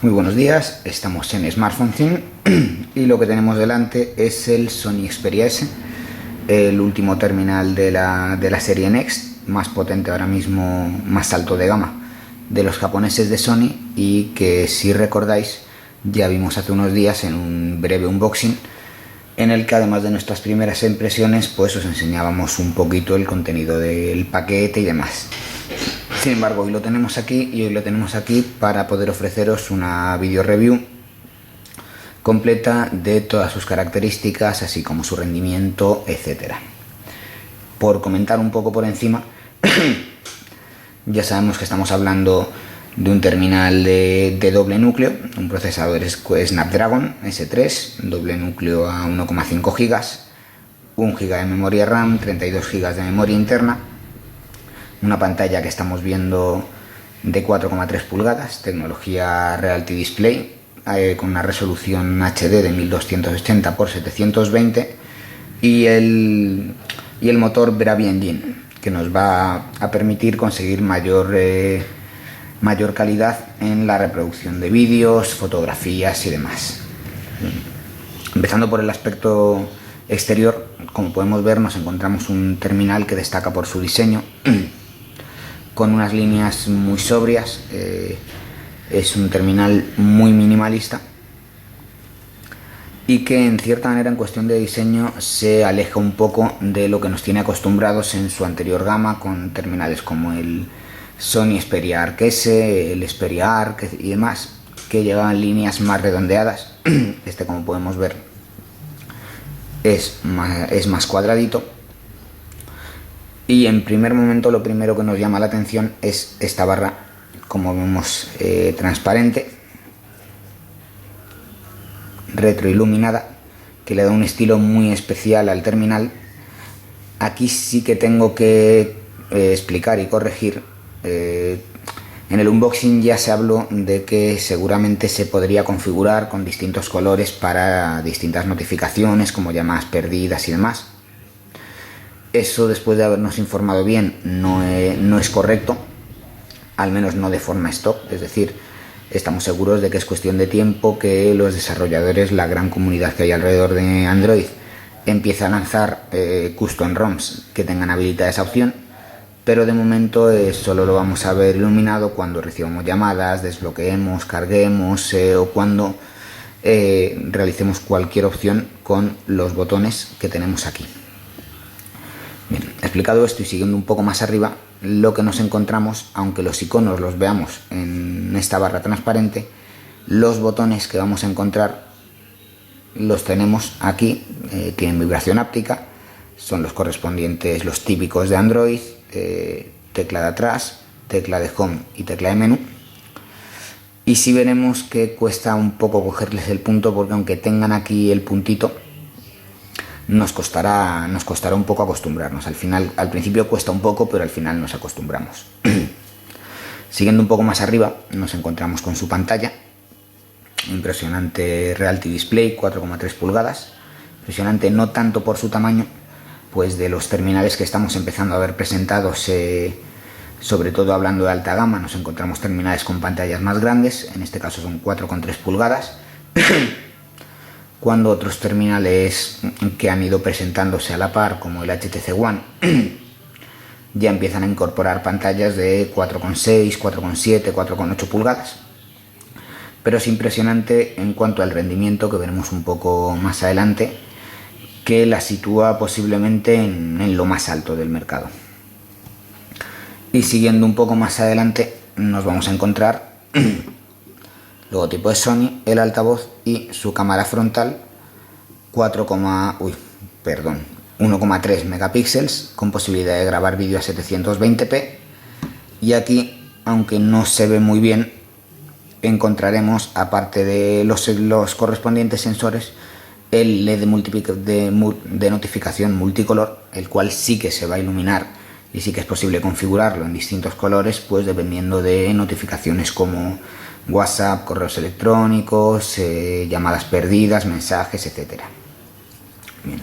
Muy buenos días, estamos en Smartphone Thing y lo que tenemos delante es el Sony Xperia S, el último terminal de la serie Next, más potente ahora mismo, más alto de gama de los japoneses de Sony, y que, si recordáis, ya vimos hace unos días en un breve unboxing en el que, además de nuestras primeras impresiones, pues os enseñábamos un poquito el contenido del paquete y demás. Sin embargo, hoy lo tenemos aquí para poder ofreceros una video review completa de todas sus características, así como su rendimiento, etcétera. Por comentar un poco por encima, ya sabemos que estamos hablando de un terminal de doble núcleo, un procesador Snapdragon S3, doble núcleo a 1,5 GB, 1 GB de memoria RAM, 32 GB de memoria interna, una pantalla que estamos viendo de 4,3 pulgadas, tecnología Reality Display, con una resolución HD de 1280 x 720 y el motor Bravia Engine, que nos va a permitir conseguir mayor calidad en la reproducción de vídeos, fotografías y demás. Empezando por el aspecto exterior, como podemos ver, nos encontramos un terminal que destaca por su diseño, con unas líneas muy sobrias. Es un terminal muy minimalista y que, en cierta manera, en cuestión de diseño, se aleja un poco de lo que nos tiene acostumbrados en su anterior gama, con terminales como el Sony Xperia Arc S, el Xperia Arc y demás, que llevaban líneas más redondeadas. Este, como podemos ver, es más cuadradito. Y en primer momento, lo primero que nos llama la atención es esta barra, como vemos, transparente, retroiluminada, que le da un estilo muy especial al terminal. Aquí sí que tengo que explicar y corregir. En el unboxing ya se habló de que seguramente se podría configurar con distintos colores para distintas notificaciones, como llamadas perdidas y demás. Eso, después de habernos informado bien, no es correcto, al menos no de forma stock. Es decir, estamos seguros de que es cuestión de tiempo que los desarrolladores, la gran comunidad que hay alrededor de Android, empiece a lanzar custom ROMs que tengan habilitada esa opción, pero de momento solo lo vamos a ver iluminado cuando recibamos llamadas, desbloqueemos, carguemos o cuando realicemos cualquier opción con los botones que tenemos aquí. Bien, explicado esto y siguiendo un poco más arriba, lo que nos encontramos, aunque los iconos los veamos en esta barra transparente, los botones que vamos a encontrar los tenemos aquí. Tienen vibración áptica, son los correspondientes, los típicos de Android, tecla de atrás, tecla de home y tecla de menú. Y sí veremos que cuesta un poco cogerles el punto, porque aunque tengan aquí el puntito, nos costará un poco acostumbrarnos. Al principio cuesta un poco, pero al final nos acostumbramos. Siguiendo un poco más arriba, nos encontramos con su pantalla, impresionante Reality Display, 4,3 pulgadas, impresionante no tanto por su tamaño, pues de los terminales que estamos empezando a ver presentados, sobre todo hablando de alta gama, nos encontramos terminales con pantallas más grandes. En este caso son 4,3 pulgadas. Cuando otros terminales que han ido presentándose a la par, como el HTC One, ya empiezan a incorporar pantallas de 4,6, 4,7, 4,8 pulgadas. Pero es impresionante en cuanto al rendimiento, que veremos un poco más adelante, que la sitúa posiblemente en lo más alto del mercado. Y siguiendo un poco más adelante, nos vamos a encontrar logotipo de Sony, el altavoz y su cámara frontal, 1,3 megapíxeles, con posibilidad de grabar vídeo a 720p. Y aquí, aunque no se ve muy bien, encontraremos, aparte de los correspondientes sensores, el LED de notificación multicolor, el cual sí que se va a iluminar y sí que es posible configurarlo en distintos colores, pues dependiendo de notificaciones como WhatsApp, correos electrónicos, llamadas perdidas, mensajes, etcétera. Bien.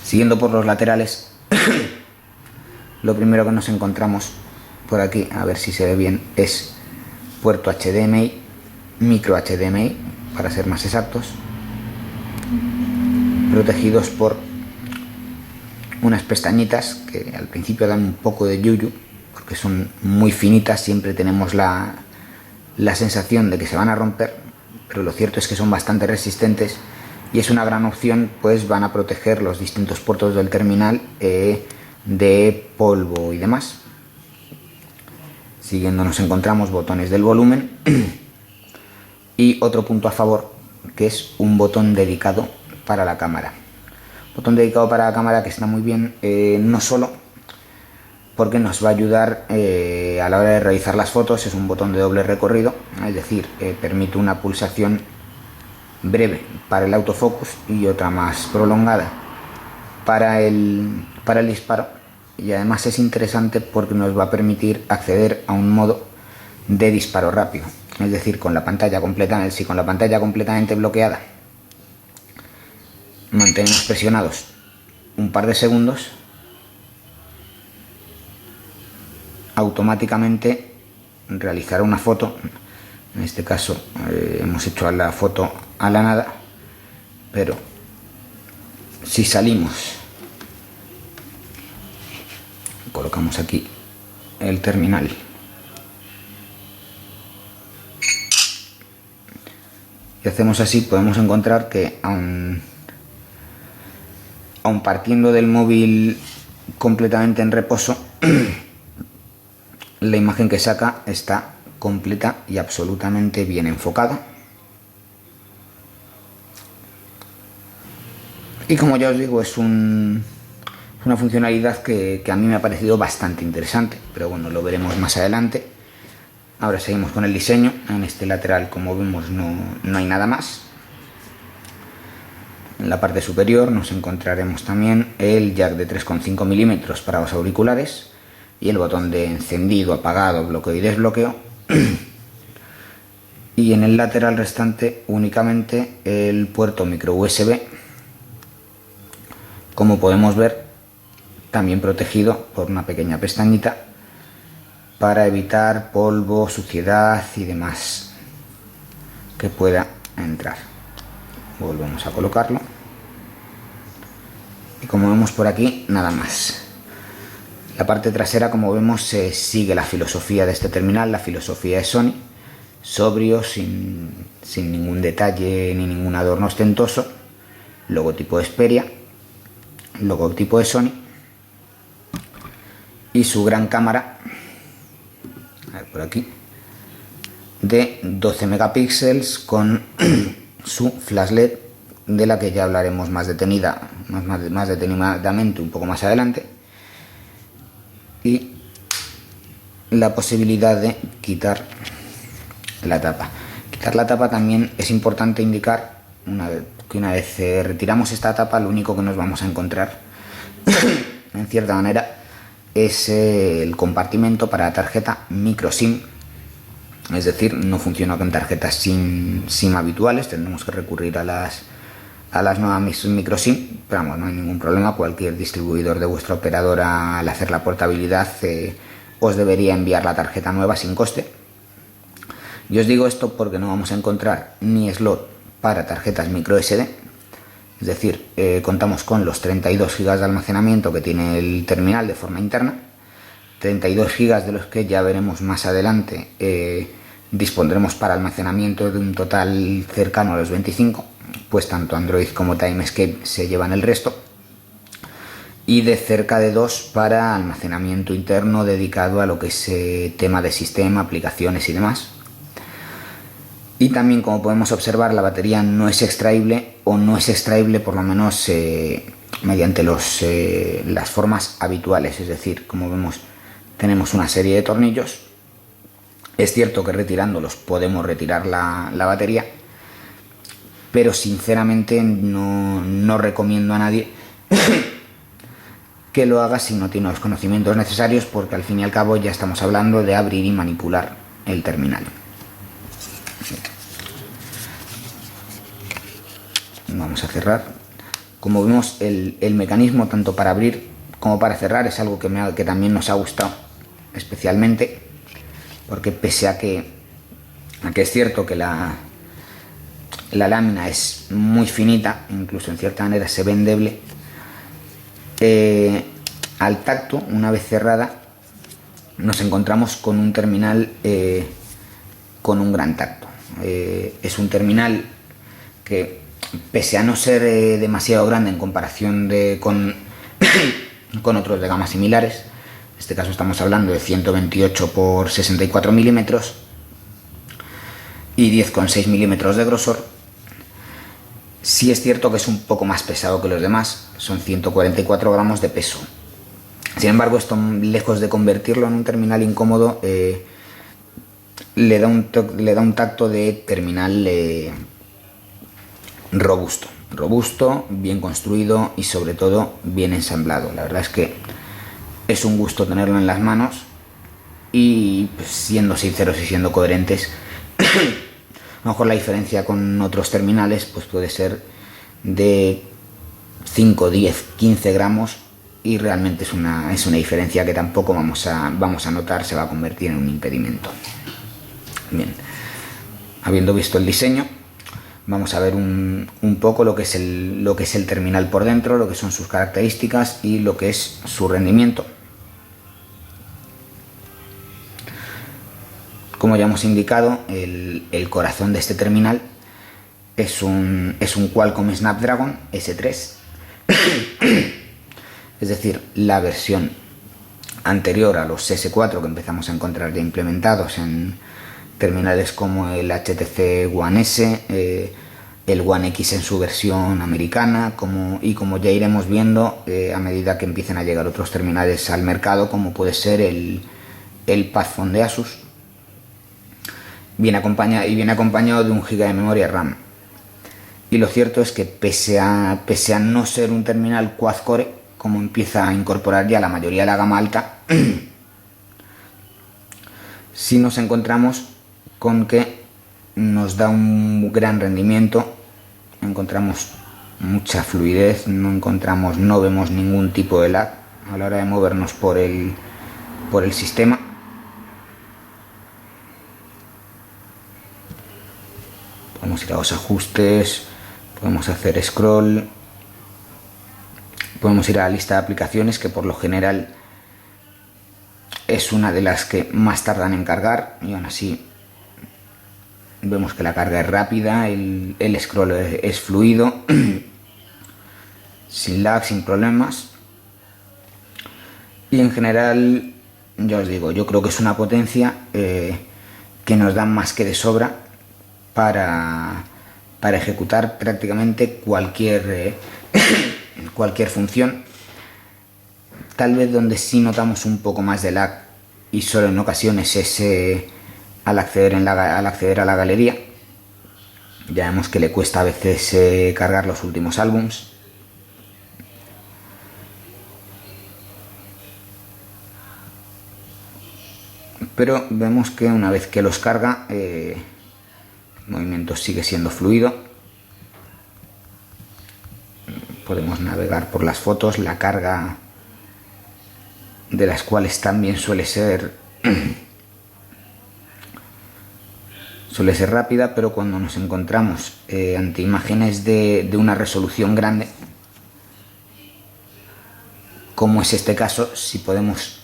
Siguiendo por los laterales, lo primero que nos encontramos por aquí, a ver si se ve bien, es puerto HDMI micro HDMI, para ser más exactos, protegidos por unas pestañitas que al principio dan un poco de yuyu porque son muy finitas. Siempre tenemos la sensación de que se van a romper, pero lo cierto es que son bastante resistentes y es una gran opción, pues van a proteger los distintos puertos del terminal de polvo y demás. Siguiendo nos encontramos botones del volumen y otro punto a favor, que es un botón dedicado para la cámara. Botón dedicado para la cámara que está muy bien, no solo porque nos va a ayudar a la hora de realizar las fotos. Es un botón de doble recorrido, es decir, permite una pulsación breve para el autofocus y otra más prolongada para el disparo, y además es interesante porque nos va a permitir acceder a un modo de disparo rápido, es decir, con la pantalla completamente bloqueada mantenemos presionados un par de segundos, automáticamente realizará una foto. En este caso hemos hecho la foto a la nada, pero si salimos, colocamos aquí el terminal y hacemos así, podemos encontrar que aun partiendo del móvil completamente en reposo, la imagen que saca está completa y absolutamente bien enfocada. Y como ya os digo, es una funcionalidad que a mí me ha parecido bastante interesante, pero bueno, lo veremos más adelante. Ahora seguimos con el diseño. En este lateral, como vemos, no hay nada más. En la parte superior nos encontraremos también el jack de 3,5 milímetros para los auriculares y el botón de encendido, apagado, bloqueo y desbloqueo. Y en el lateral restante únicamente el puerto micro USB, como podemos ver, también protegido por una pequeña pestañita para evitar polvo, suciedad y demás que pueda entrar. Volvemos a colocarlo y como vemos por aquí, nada más. La parte trasera, como vemos, sigue la filosofía de este terminal, la filosofía de Sony, sobrio, sin ningún detalle ni ningún adorno ostentoso. Logotipo de Xperia, logotipo de Sony y su gran cámara, a ver por aquí, de 12 megapíxeles con su flash LED, de la que ya hablaremos más detenidamente un poco más adelante, y la posibilidad de quitar la tapa. Quitar la tapa también es importante indicar que una vez retiramos esta tapa, lo único que nos vamos a encontrar en cierta manera es el compartimento para la tarjeta micro SIM. Es decir, no funciona con tarjetas SIM habituales, tendremos que recurrir a las nuevas micro SIM, pero vamos, no hay ningún problema. Cualquier distribuidor de vuestra operadora, al hacer la portabilidad, os debería enviar la tarjeta nueva sin coste. Y os digo esto porque no vamos a encontrar ni slot para tarjetas micro SD, es decir, contamos con los 32 GB de almacenamiento que tiene el terminal de forma interna, 32 GB de los que ya veremos más adelante dispondremos para almacenamiento de un total cercano a los 25, pues tanto Android como Timescape se llevan el resto, y de cerca de 2 para almacenamiento interno dedicado a lo que es tema de sistema, aplicaciones y demás. Y también, como podemos observar, la batería no es extraíble, o no es extraíble por lo menos mediante las formas habituales, es decir, como vemos, tenemos una serie de tornillos. Es cierto que retirándolos podemos retirar la batería, pero sinceramente no recomiendo a nadie que lo haga si no tiene los conocimientos necesarios, porque al fin y al cabo ya estamos hablando de abrir y manipular el terminal. Vamos a cerrar. Como vemos, el mecanismo tanto para abrir como para cerrar es algo que también nos ha gustado especialmente, porque pese a que Aunque es cierto que la lámina es muy finita, incluso en cierta manera se ve endeble, al tacto, una vez cerrada, nos encontramos con un terminal con un gran tacto. Es un terminal que, pese a no ser demasiado grande en comparación con otros de gamas similares, en este caso estamos hablando de 128 por 64 milímetros y 10,6 milímetros de grosor, sí es cierto que es un poco más pesado que los demás, son 144 gramos de peso. Sin embargo, esto, lejos de convertirlo en un terminal incómodo, le da un tacto de terminal robusto, bien construido y sobre todo bien ensamblado. La verdad es que es un gusto tenerlo en las manos y, pues, siendo sinceros y siendo coherentes, a lo mejor la diferencia con otros terminales pues puede ser de 5, 10, 15 gramos y realmente es una diferencia que tampoco vamos a notar, se va a convertir en un impedimento. Bien, habiendo visto el diseño, vamos a ver un poco lo que es el terminal por dentro, lo que son sus características y lo que es su rendimiento. Como ya hemos indicado, el corazón de este terminal es un Qualcomm Snapdragon S3, es decir, la versión anterior a los S4 que empezamos a encontrar ya implementados en terminales como el HTC One S, el One X en su versión americana, y como ya iremos viendo a medida que empiecen a llegar otros terminales al mercado, como puede ser el PadPhone de Asus. Viene acompañado de 1 GB de memoria RAM. Y lo cierto es que pese a no ser un terminal quad-core, como empieza a incorporar ya la mayoría de la gama alta, sí nos encontramos con que nos da un gran rendimiento, encontramos mucha fluidez, no vemos ningún tipo de lag a la hora de movernos por el sistema. Podemos ir a los ajustes, podemos hacer scroll, podemos ir a la lista de aplicaciones, que por lo general es una de las que más tardan en cargar, y aún así vemos que la carga es rápida, el scroll es fluido, sin lag, sin problemas. Y en general, ya os digo, yo creo que es una potencia que nos da más que de sobra para ejecutar prácticamente cualquier función. Tal vez donde sí notamos un poco más de lag, y solo en ocasiones, es al acceder a la galería. Ya vemos que le cuesta a veces cargar los últimos álbums. Pero vemos que una vez que los carga, el movimiento sigue siendo fluido. Podemos navegar por las fotos, la carga de las cuales también suele ser rápida, pero cuando nos encontramos ante imágenes de una resolución grande, como es este caso, sí podemos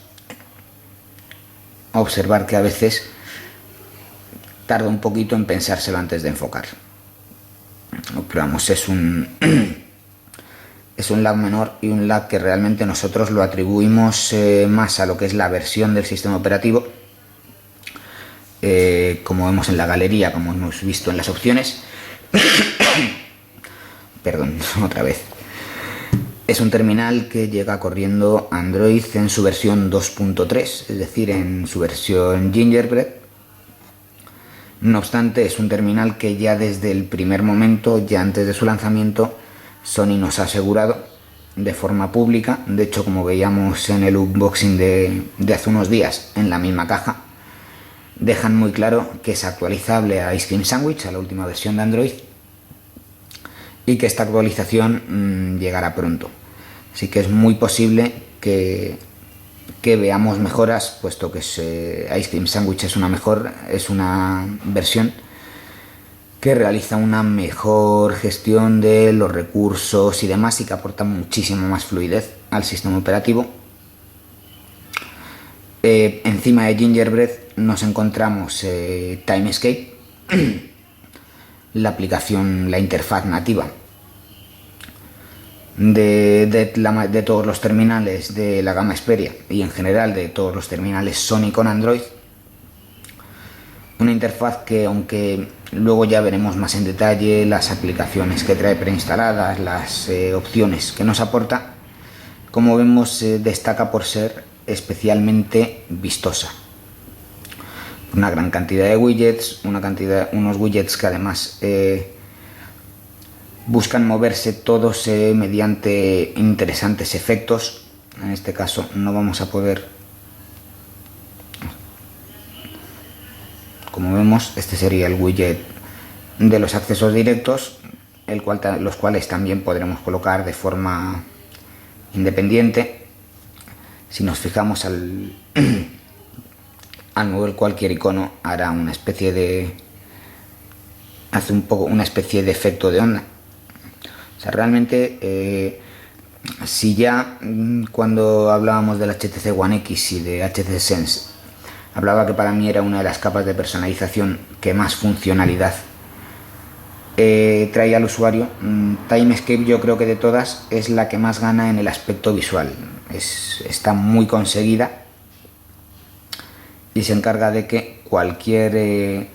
observar que a veces tarda un poquito en pensárselo antes de enfocar. Pero vamos, es un lag menor, y un lag que realmente nosotros lo atribuimos más a lo que es la versión del sistema operativo. Como vemos en la galería, como hemos visto en las opciones. Perdón, otra vez. Es un terminal que llega corriendo Android en su versión 2.3, es decir, en su versión Gingerbread. No obstante, es un terminal que ya desde el primer momento, ya antes de su lanzamiento, Sony nos ha asegurado de forma pública. De hecho, como veíamos en el unboxing de hace unos días, en la misma caja, dejan muy claro que es actualizable a Ice Cream Sandwich, a la última versión de Android, y que esta actualización llegará pronto. Así que es muy posible que que veamos mejoras, puesto que Ice Cream Sandwich es una versión que realiza una mejor gestión de los recursos y demás, y que aporta muchísimo más fluidez al sistema operativo. Encima de Gingerbread nos encontramos Timescape, la aplicación, la interfaz nativa de todos los terminales de la gama Xperia y en general de todos los terminales Sony con Android. Una interfaz que, aunque luego ya veremos más en detalle las aplicaciones que trae preinstaladas, las opciones que nos aporta, como vemos, destaca por ser especialmente vistosa. Una gran cantidad de widgets, unos widgets que además buscan moverse todos mediante interesantes efectos. En este caso no vamos a poder, como vemos, este sería el widget de los accesos directos, los cuales también podremos colocar de forma independiente. Si nos fijamos al mover cualquier icono, hará una especie de efecto de onda. O sea, realmente, si ya cuando hablábamos del HTC One X y de HTC Sense hablaba que para mí era una de las capas de personalización que más funcionalidad trae al usuario, Timescape, yo creo que de todas es la que más gana en el aspecto visual. Está muy conseguida y se encarga de que cualquier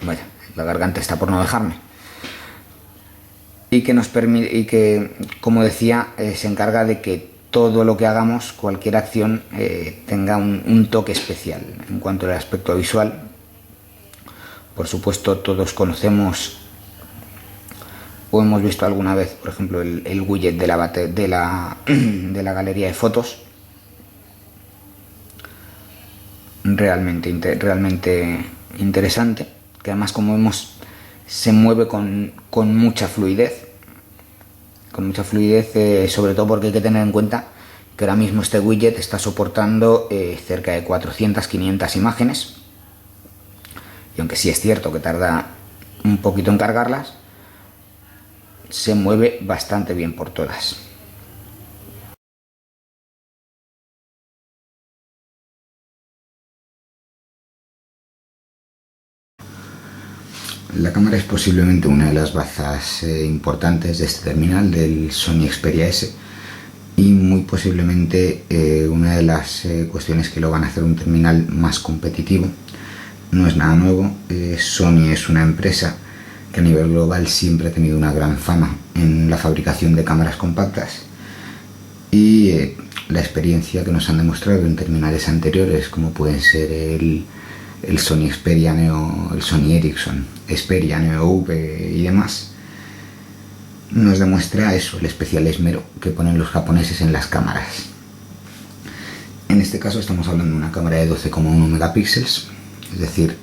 vaya, la garganta está por no dejarme. Y que nos permite, y que, como decía, se encarga de que todo lo que hagamos, cualquier acción, tenga un toque especial. En cuanto al aspecto visual, por supuesto, todos conocemos o hemos visto alguna vez, por ejemplo, el widget de la galería de fotos. Realmente interesante, que además, como vemos, se mueve con mucha fluidez. Sobre todo porque hay que tener en cuenta que ahora mismo este widget está soportando cerca de 400-500 imágenes, y aunque sí es cierto que tarda un poquito en cargarlas, se mueve bastante bien por todas. La cámara es posiblemente una de las bazas importantes de este terminal, del Sony Xperia S, y muy posiblemente una de las cuestiones que lo van a hacer un terminal más competitivo. No es nada nuevo. Sony es una empresa que a nivel global siempre ha tenido una gran fama en la fabricación de cámaras compactas, y la experiencia que nos han demostrado en terminales anteriores, como pueden ser el Sony Xperia Neo, el Sony Ericsson Xperia Neo V y demás, nos demuestra eso, el especial esmero que ponen los japoneses en las cámaras. En este caso estamos hablando de una cámara de 12,1 megapíxeles, es decir,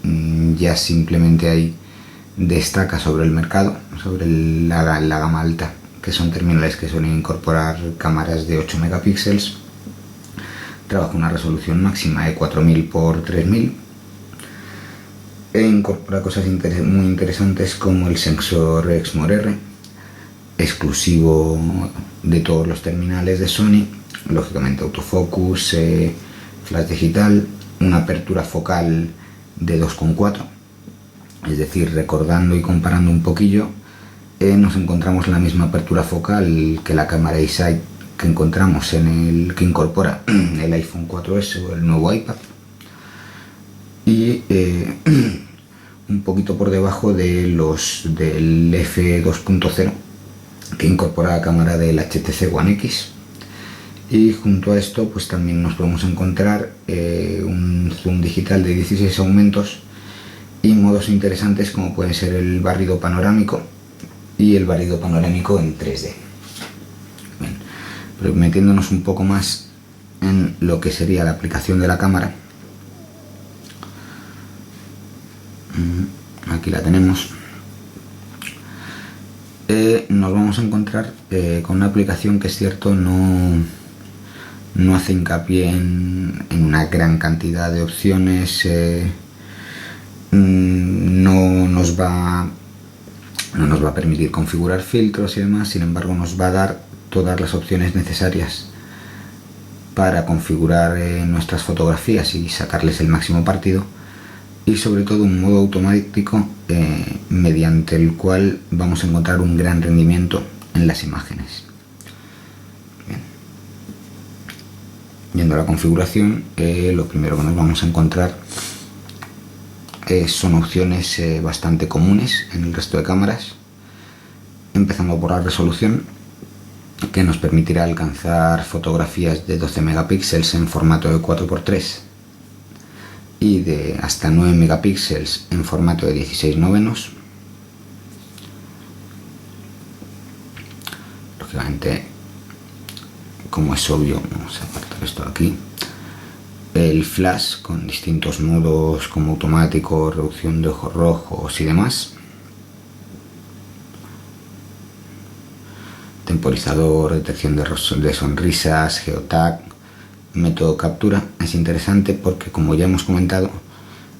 ya simplemente ahí destaca sobre el mercado, sobre la gama alta, que son terminales que suelen incorporar cámaras de 8 megapíxeles. Trabaja una resolución máxima de 4000 x 3000 e incorpora cosas muy interesantes como el sensor Exmor R, exclusivo de todos los terminales de Sony, lógicamente autofocus, flash digital, una apertura focal de 2,4, es decir, recordando y comparando un poquillo, nos encontramos la misma apertura focal que la cámara eSight que encontramos que incorpora el iPhone 4S o el nuevo iPad, y un poquito por debajo del f2.0 que incorpora la cámara del HTC One X. Y junto a esto pues también nos podemos encontrar un zoom digital de 16 aumentos y modos interesantes como pueden ser el barrido panorámico y el barrido panorámico en 3D. Bien, pero metiéndonos un poco más en lo que sería la aplicación de la cámara, aquí la tenemos. Nos vamos a encontrar con una aplicación que, es cierto, no no hace hincapié en una gran cantidad de opciones, no nos va a permitir configurar filtros y demás. Sin embargo, nos va a dar todas las opciones necesarias para configurar nuestras fotografías y sacarles el máximo partido, y sobre todo un modo automático mediante el cual vamos a encontrar un gran rendimiento en las imágenes. Bien. Yendo a la configuración, lo primero que nos vamos a encontrar son opciones bastante comunes en el resto de cámaras, empezando por la resolución, que nos permitirá alcanzar fotografías de 12 megapíxeles en formato de 4x3 y de hasta 9 megapíxeles en formato de 16 novenos. Lógicamente, como es obvio, vamos a apartar esto de aquí. El flash con distintos modos como automático, reducción de ojos rojos y demás. Temporizador, detección de sonrisas, geotag, método captura. Es interesante porque, como ya hemos comentado,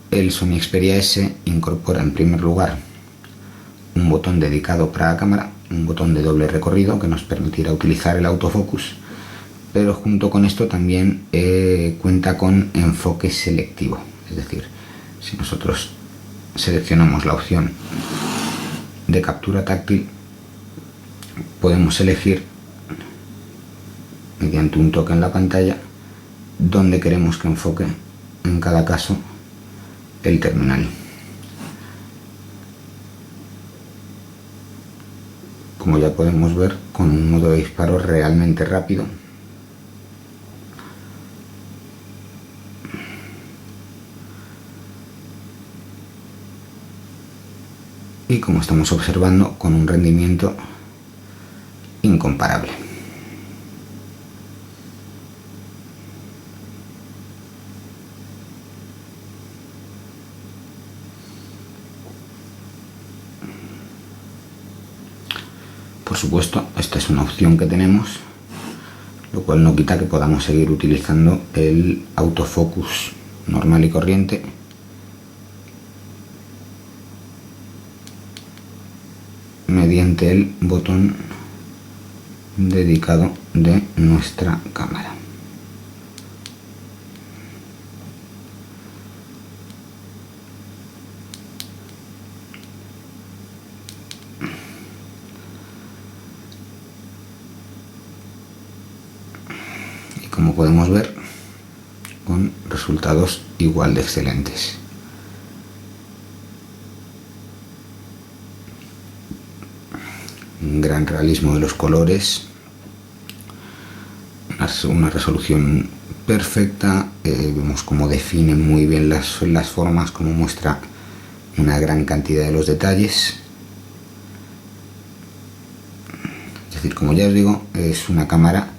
el Sony Xperia S incorpora en primer lugar un botón dedicado para la cámara, un botón de doble recorrido que nos permitirá utilizar el autofocus, pero junto con esto también cuenta con enfoque selectivo. Es decir, si nosotros seleccionamos la opción de captura táctil, podemos elegir mediante un toque en la pantalla dónde queremos que enfoque en cada caso el terminal. Como ya podemos ver, con un modo de disparo realmente rápido, y, como estamos observando, con un rendimiento incomparable. Por supuesto, esta es una opción que tenemos, lo cual no quita que podamos seguir utilizando el autofocus normal y corriente, mediante el botón dedicado de nuestra cámara. Y como podemos ver, con resultados igual de excelentes. Un gran realismo de los colores, una resolución perfecta, vemos cómo define muy bien las formas, cómo muestra una gran cantidad de los detalles. Es decir, como ya os digo, es una cámara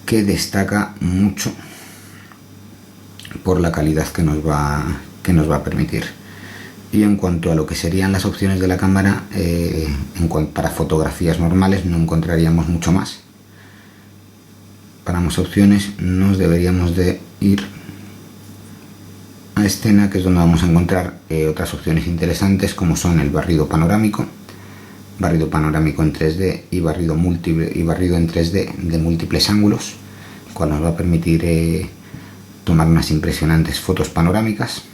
que destaca mucho por la calidad que nos va a permitir. Y en cuanto a lo que serían las opciones de la cámara, para fotografías normales no encontraríamos mucho más. Para más opciones nos deberíamos de ir a escena, que es donde vamos a encontrar otras opciones interesantes, como son el barrido panorámico en 3D y barrido en 3D de múltiples ángulos, el cual nos va a permitir tomar unas impresionantes fotos panorámicas.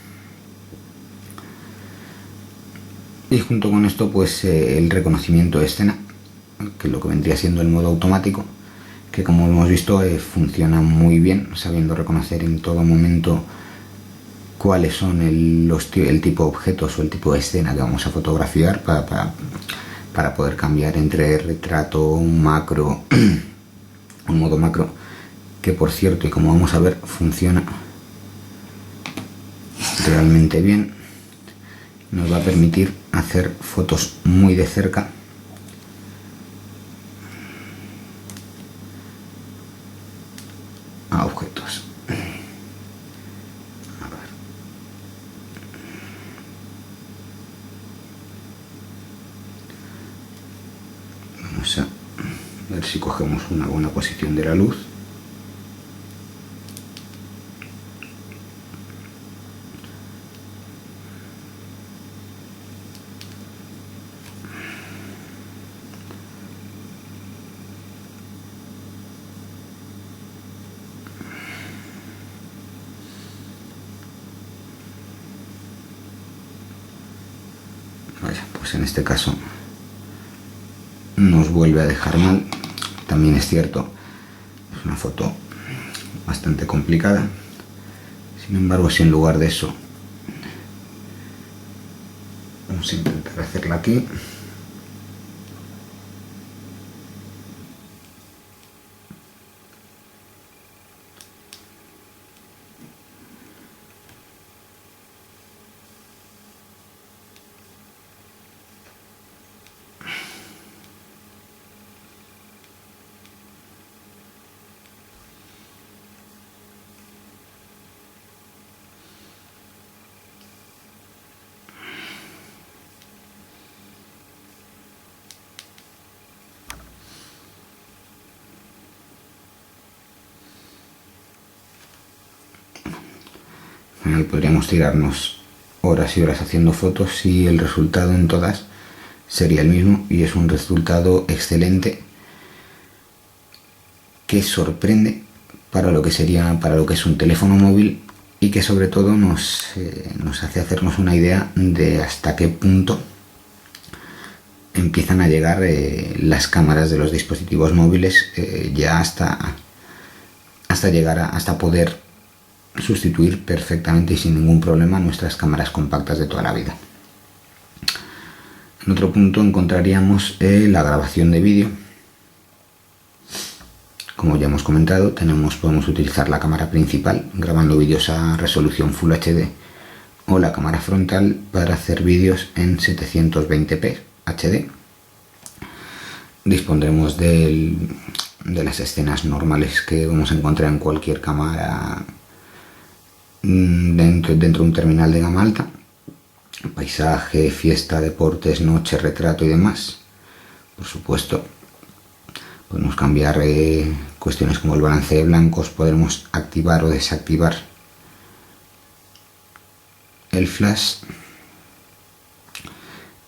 Y junto con esto, pues el reconocimiento de escena, que es lo que vendría siendo el modo automático, que, como hemos visto, funciona muy bien, sabiendo reconocer en todo momento cuáles son el tipo de objetos o el tipo de escena que vamos a fotografiar, para poder cambiar entre retrato, un macro, un modo macro, que, por cierto, y como vamos a ver, funciona realmente bien. Nos va a permitir hacer fotos muy de cerca a objetos. A ver. Vamos a ver ver si cogemos una buena posición de la luz. Pues en este caso nos vuelve a dejar mal. También es cierto, es una foto bastante complicada. Sin embargo, si en lugar de eso vamos a intentar hacerla aquí, podríamos tirarnos horas y horas haciendo fotos y el resultado en todas sería el mismo, y es un resultado excelente que sorprende para lo que es un teléfono móvil, y que sobre todo nos hace hacernos una idea de hasta qué punto empiezan a llegar las cámaras de los dispositivos móviles, ya hasta poder sustituir perfectamente y sin ningún problema nuestras cámaras compactas de toda la vida. En otro punto encontraríamos la grabación de vídeo. Como ya hemos comentado, podemos utilizar la cámara principal grabando vídeos a resolución Full HD, o la cámara frontal para hacer vídeos en 720p HD. Dispondremos de las escenas normales que vamos a encontrar en cualquier cámara dentro de un terminal de gama alta: paisaje, fiesta, deportes, noche, retrato y demás. Por supuesto, podemos cambiar cuestiones como el balance de blancos, podremos activar o desactivar el flash,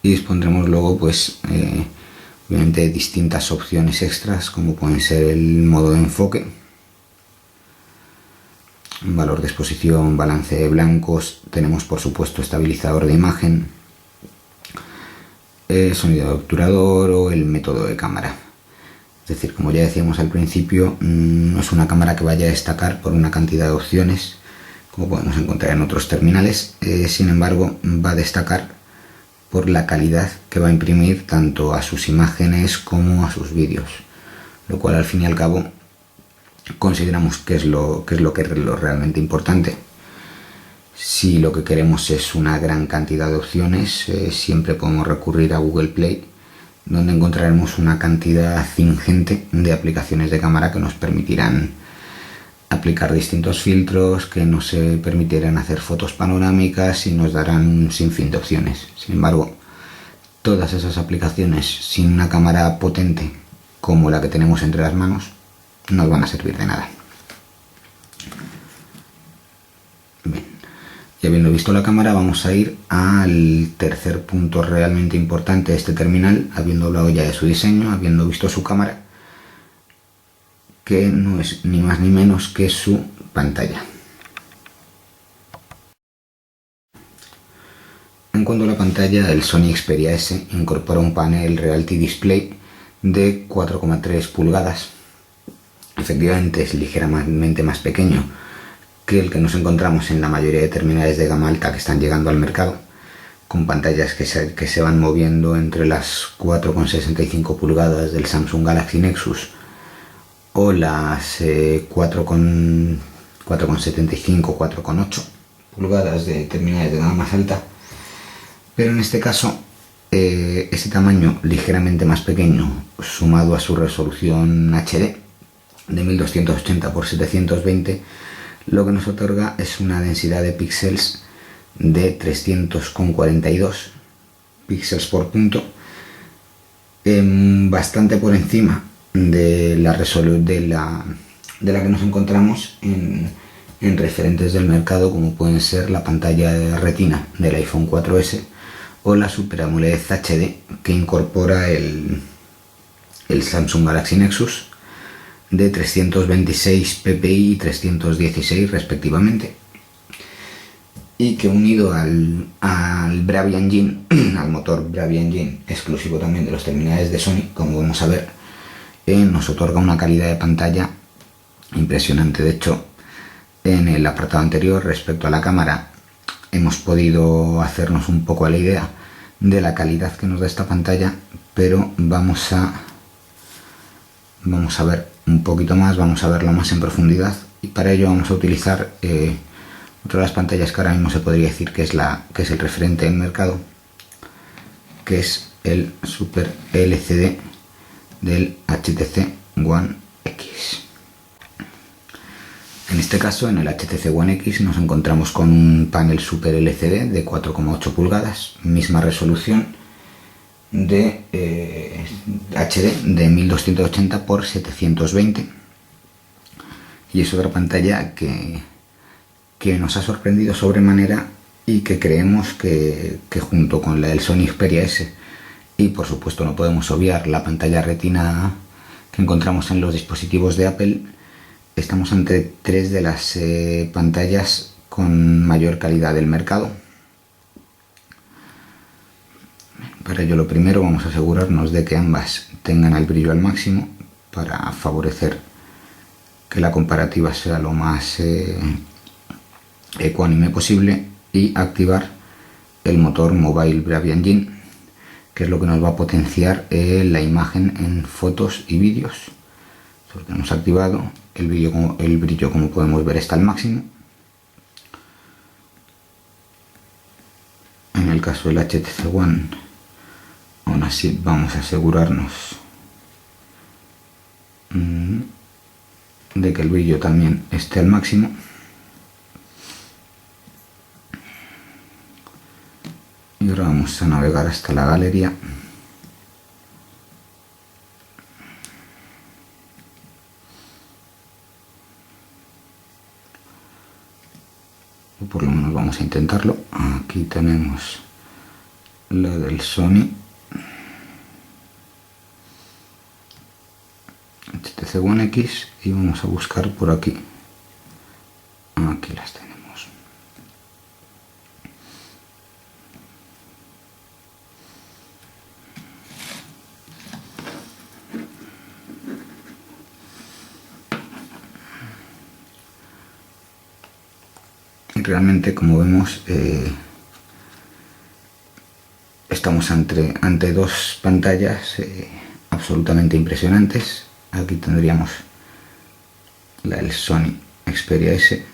y dispondremos luego obviamente de distintas opciones extras, como pueden ser el modo de enfoque, valor de exposición, balance de blancos. Tenemos por supuesto estabilizador de imagen, sonido de obturador o el método de cámara. Es decir, como ya decíamos al principio, no es una cámara que vaya a destacar por una cantidad de opciones como podemos encontrar en otros terminales. Sin embargo, va a destacar por la calidad que va a imprimir tanto a sus imágenes como a sus vídeos, lo cual al fin y al cabo consideramos que es lo realmente importante. Si lo que queremos es una gran cantidad de opciones, siempre podemos recurrir a Google Play, donde encontraremos una cantidad ingente de aplicaciones de cámara que nos permitirán aplicar distintos filtros, que nos permitirán hacer fotos panorámicas y nos darán un sinfín de opciones. Sin embargo, todas esas aplicaciones sin una cámara potente como la que tenemos entre las manos no van a servir de nada. Bien, y habiendo visto la cámara, vamos a ir al tercer punto realmente importante de este terminal, habiendo hablado ya de su diseño, habiendo visto su cámara, que no es ni más ni menos que su pantalla. En cuanto a la pantalla, el Sony Xperia S incorpora un panel Reality Display de 4,3 pulgadas. Efectivamente es ligeramente más pequeño que el que nos encontramos en la mayoría de terminales de gama alta que están llegando al mercado, con pantallas que se van moviendo entre las 4,65 pulgadas del Samsung Galaxy Nexus o las 4,75, 4,8 pulgadas de terminales de gama más alta. Pero en este caso, ese tamaño ligeramente más pequeño, sumado a su resolución HD de 1280 x 720, lo que nos otorga es una densidad de píxeles de 342 píxeles por punto, bastante por encima de la que nos encontramos en referentes del mercado, como pueden ser la pantalla de Retina del iPhone 4S o la Super AMOLED HD que incorpora el Samsung Galaxy Nexus de 326 ppi y 316 respectivamente, y que unido al Bravia Engine, al motor Bravia Engine exclusivo también de los terminales de Sony, como vamos a ver, nos otorga una calidad de pantalla impresionante. De hecho, en el apartado anterior respecto a la cámara hemos podido hacernos un poco a la idea de la calidad que nos da esta pantalla, pero vamos a ver un poquito más, vamos a verlo más en profundidad, y para ello vamos a utilizar otra de las pantallas que ahora mismo se podría decir que es el referente del mercado, que es el Super LCD del HTC One X. En este caso, en el HTC One X nos encontramos con un panel Super LCD de 4,8 pulgadas, misma resolución de HD de 1280 x 720, y es otra pantalla que nos ha sorprendido sobremanera y que creemos que junto con la del Sony Xperia S, y por supuesto no podemos obviar la pantalla Retina que encontramos en los dispositivos de Apple, estamos ante tres de las pantallas con mayor calidad del mercado. Para ello, lo primero, vamos a asegurarnos de que ambas tengan el brillo al máximo para favorecer que la comparativa sea lo más ecuánime posible, y activar el motor Mobile Bravia Engine, que es lo que nos va a potenciar la imagen en fotos y vídeos. Lo que hemos activado, el brillo, como podemos ver, está al máximo. En el caso del HTC One, aún así vamos a asegurarnos de que el brillo también esté al máximo. Y ahora vamos a navegar hasta la galería. O por lo menos vamos a intentarlo. Aquí tenemos la del Sony HTC One X y vamos a buscar por aquí. Aquí las tenemos. Y realmente, como vemos, estamos ante dos pantallas absolutamente impresionantes. Aquí tendríamos la del Sony Xperia S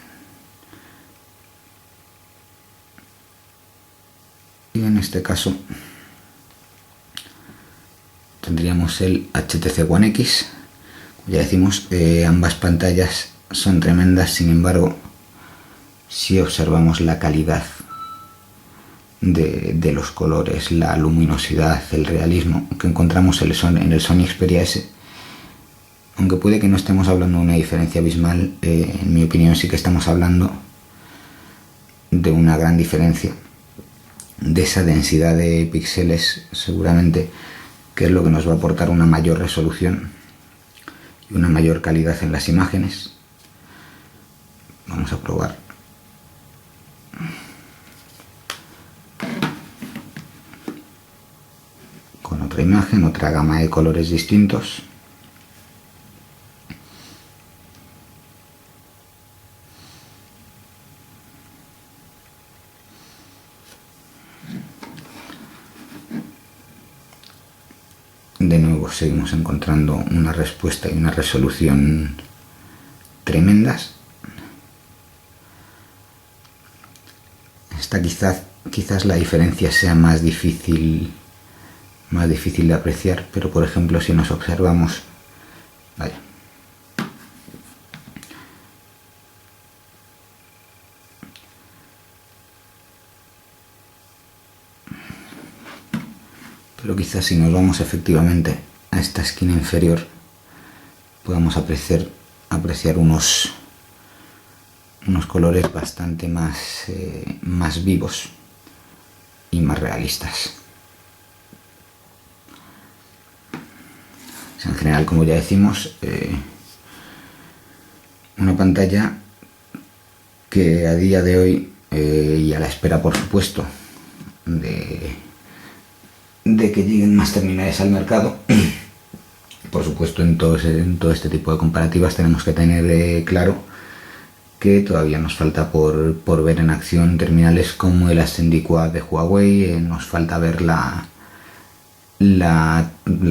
y en este caso tendríamos el HTC One X. Como ya decimos, ambas pantallas son tremendas. Sin embargo, si observamos la calidad de los colores, la luminosidad, el realismo que encontramos en el Sony Xperia S, aunque puede que no estemos hablando de una diferencia abismal, en mi opinión sí que estamos hablando de una gran diferencia, de esa densidad de píxeles seguramente, que es lo que nos va a aportar una mayor resolución y una mayor calidad en las imágenes. Vamos a probar. Con otra imagen, otra gama de colores distintos. De nuevo seguimos encontrando una respuesta y una resolución tremendas. Esta quizás la diferencia sea más difícil de apreciar, pero por ejemplo, si nos observamos, vaya, pero quizás si nos vamos efectivamente a esta esquina inferior, podamos apreciar unos colores bastante más vivos y más realistas. En general, como ya decimos, una pantalla que a día de hoy, y a la espera por supuesto de que lleguen más terminales al mercado, por supuesto en todo este tipo de comparativas tenemos que tener claro que todavía nos falta por ver en acción terminales como el Ascend Quad de Huawei, nos falta ver la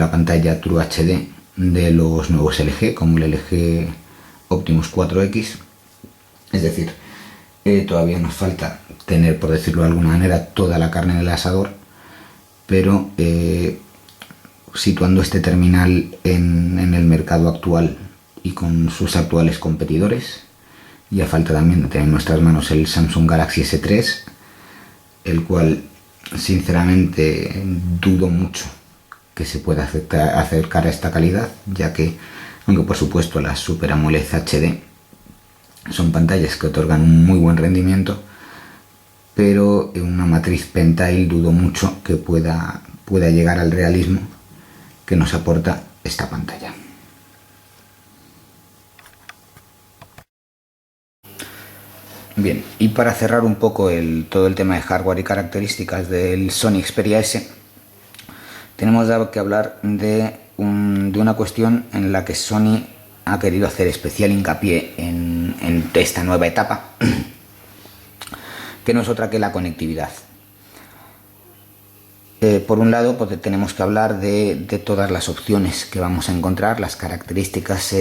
pantalla True HD de los nuevos LG, como el LG Optimus 4X. Es decir, todavía nos falta tener, por decirlo de alguna manera, toda la carne en el asador, pero situando este terminal en el mercado actual y con sus actuales competidores, ya falta también de tener en nuestras manos el Samsung Galaxy S3, el cual sinceramente dudo mucho que se pueda acercar a esta calidad, ya que, aunque por supuesto las Super AMOLED HD son pantallas que otorgan un muy buen rendimiento, pero en una matriz Pentile dudo mucho que pueda llegar al realismo que nos aporta esta pantalla. Bien, y para cerrar un poco todo el tema de hardware y características del Sony Xperia S, tenemos que hablar de una cuestión en la que Sony ha querido hacer especial hincapié en esta nueva etapa, que no es otra que la conectividad. Por un lado, pues tenemos que hablar de todas las opciones que vamos a encontrar, las características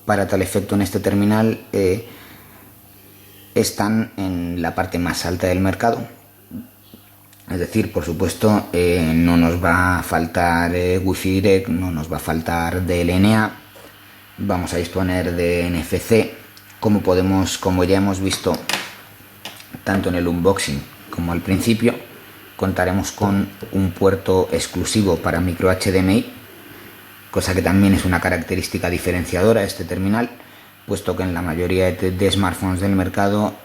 para tal efecto en este terminal están en la parte más alta del mercado. Es decir, por supuesto, no nos va a faltar Wi-Fi Direct, no nos va a faltar DLNA, vamos a disponer de NFC, como ya hemos visto tanto en el unboxing como al principio. Contaremos con un puerto exclusivo para micro HDMI, cosa que también es una característica diferenciadora de este terminal, puesto que en la mayoría de smartphones del mercado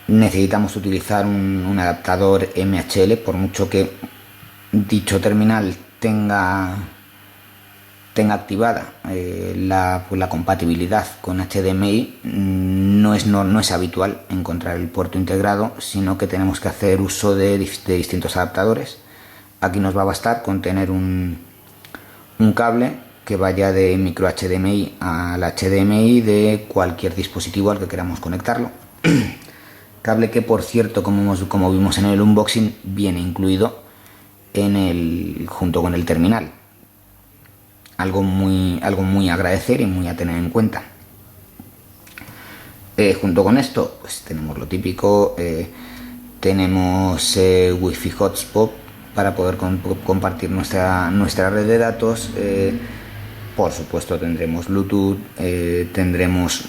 necesitamos utilizar un adaptador MHL, por mucho que dicho terminal tenga activada la compatibilidad con HDMI. No es habitual encontrar el puerto integrado, sino que tenemos que hacer uso de distintos adaptadores. Aquí nos va a bastar con tener un cable que vaya de micro HDMI al HDMI de cualquier dispositivo al que queramos conectarlo. Cable que, por cierto, como vimos en el unboxing, viene incluido junto con el terminal. Algo muy a agradecer y muy a tener en cuenta. Junto con esto, pues tenemos lo típico, tenemos Wi-Fi Hotspot para poder compartir nuestra red de datos. Por supuesto tendremos Bluetooth, tenemos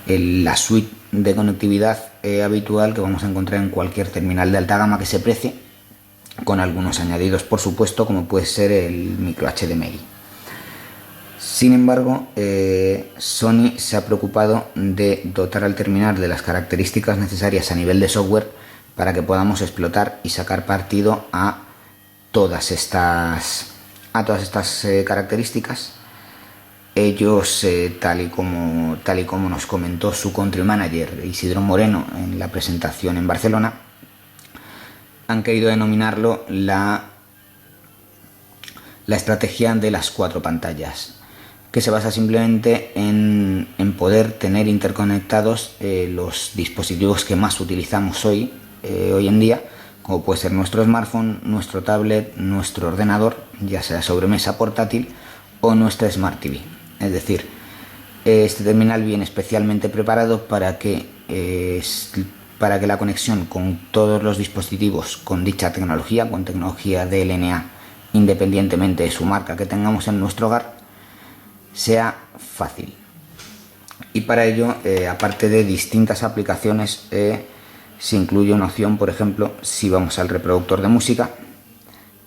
la suite de conectividad habitual que vamos a encontrar en cualquier terminal de alta gama que se precie, con algunos añadidos, por supuesto, como puede ser el micro HDMI. Sin embargo, Sony se ha preocupado de dotar al terminal de las características necesarias a nivel de software para que podamos explotar y sacar partido a todas estas características. Ellos, tal y como nos comentó su country manager Isidro Moreno en la presentación en Barcelona, han querido denominarlo la estrategia de las 4 pantallas, que se basa simplemente en poder tener interconectados los dispositivos que más utilizamos hoy en día, como puede ser nuestro smartphone, nuestro tablet, nuestro ordenador, ya sea sobremesa portátil, o nuestra Smart TV. Es decir, este terminal viene especialmente preparado para que la conexión con todos los dispositivos con dicha tecnología, con tecnología DLNA, independientemente de su marca que tengamos en nuestro hogar, sea fácil. Y para ello, aparte de distintas aplicaciones, se incluye una opción, por ejemplo, si vamos al reproductor de música,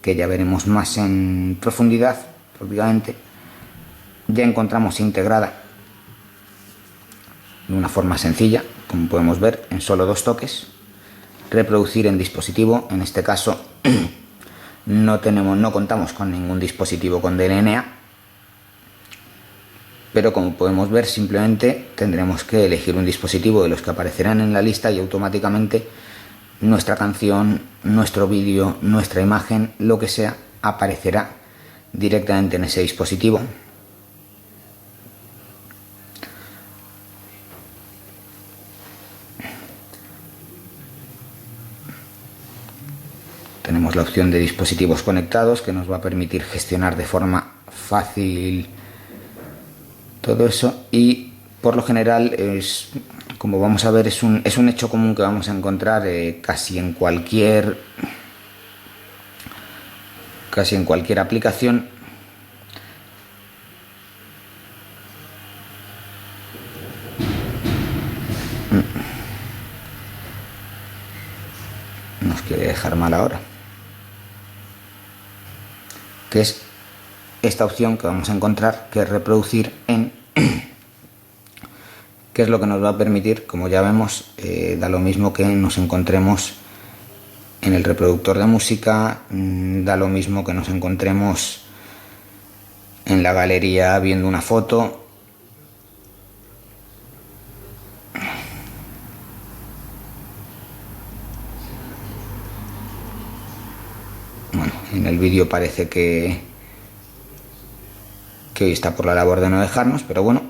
que ya veremos más en profundidad prácticamente, ya encontramos integrada de una forma sencilla, como podemos ver, en solo 2 toques, reproducir en dispositivo. En este caso no contamos con ningún dispositivo con DLNA, pero como podemos ver, simplemente tendremos que elegir un dispositivo de los que aparecerán en la lista y automáticamente nuestra canción, nuestro vídeo, nuestra imagen, lo que sea, aparecerá directamente en ese dispositivo. Tenemos la opción de dispositivos conectados, que nos va a permitir gestionar de forma fácil todo eso, y por lo general como vamos a ver, es un hecho común que vamos a encontrar casi en cualquier aplicación. Nos quiere dejar mal ahora, que es esta opción que vamos a encontrar, que es reproducir en, que es lo que nos va a permitir, como ya vemos, da lo mismo que nos encontremos en el reproductor de música, da lo mismo que nos encontremos en la galería viendo una foto. Bueno, en el vídeo parece que hoy está por la labor de no dejarnos, pero bueno.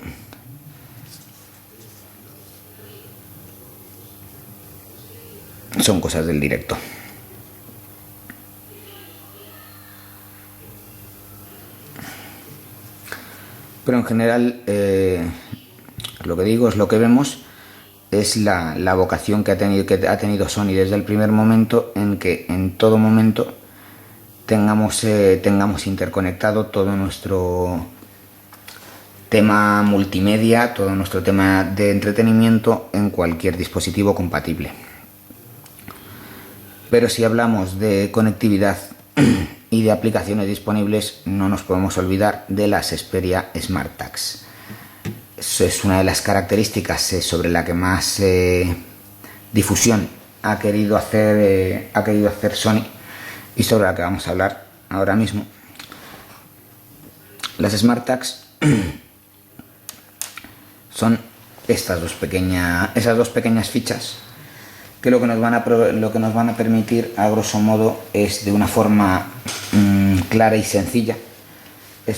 Son cosas del directo. Pero en general, lo que digo es lo que vemos, es la vocación que ha tenido Sony desde el primer momento, en que en todo momento tengamos interconectado todo nuestro tema multimedia, todo nuestro tema de entretenimiento en cualquier dispositivo compatible. Pero si hablamos de conectividad y de aplicaciones disponibles, no nos podemos olvidar de las Xperia Smart Tags. Eso es una de las características sobre la que más difusión ha querido hacer Sony, y sobre la que vamos a hablar ahora mismo. Las Smart Tags son esas dos pequeñas fichas, que lo que nos van a permitir, a grosso modo, es, de una forma clara y sencilla, es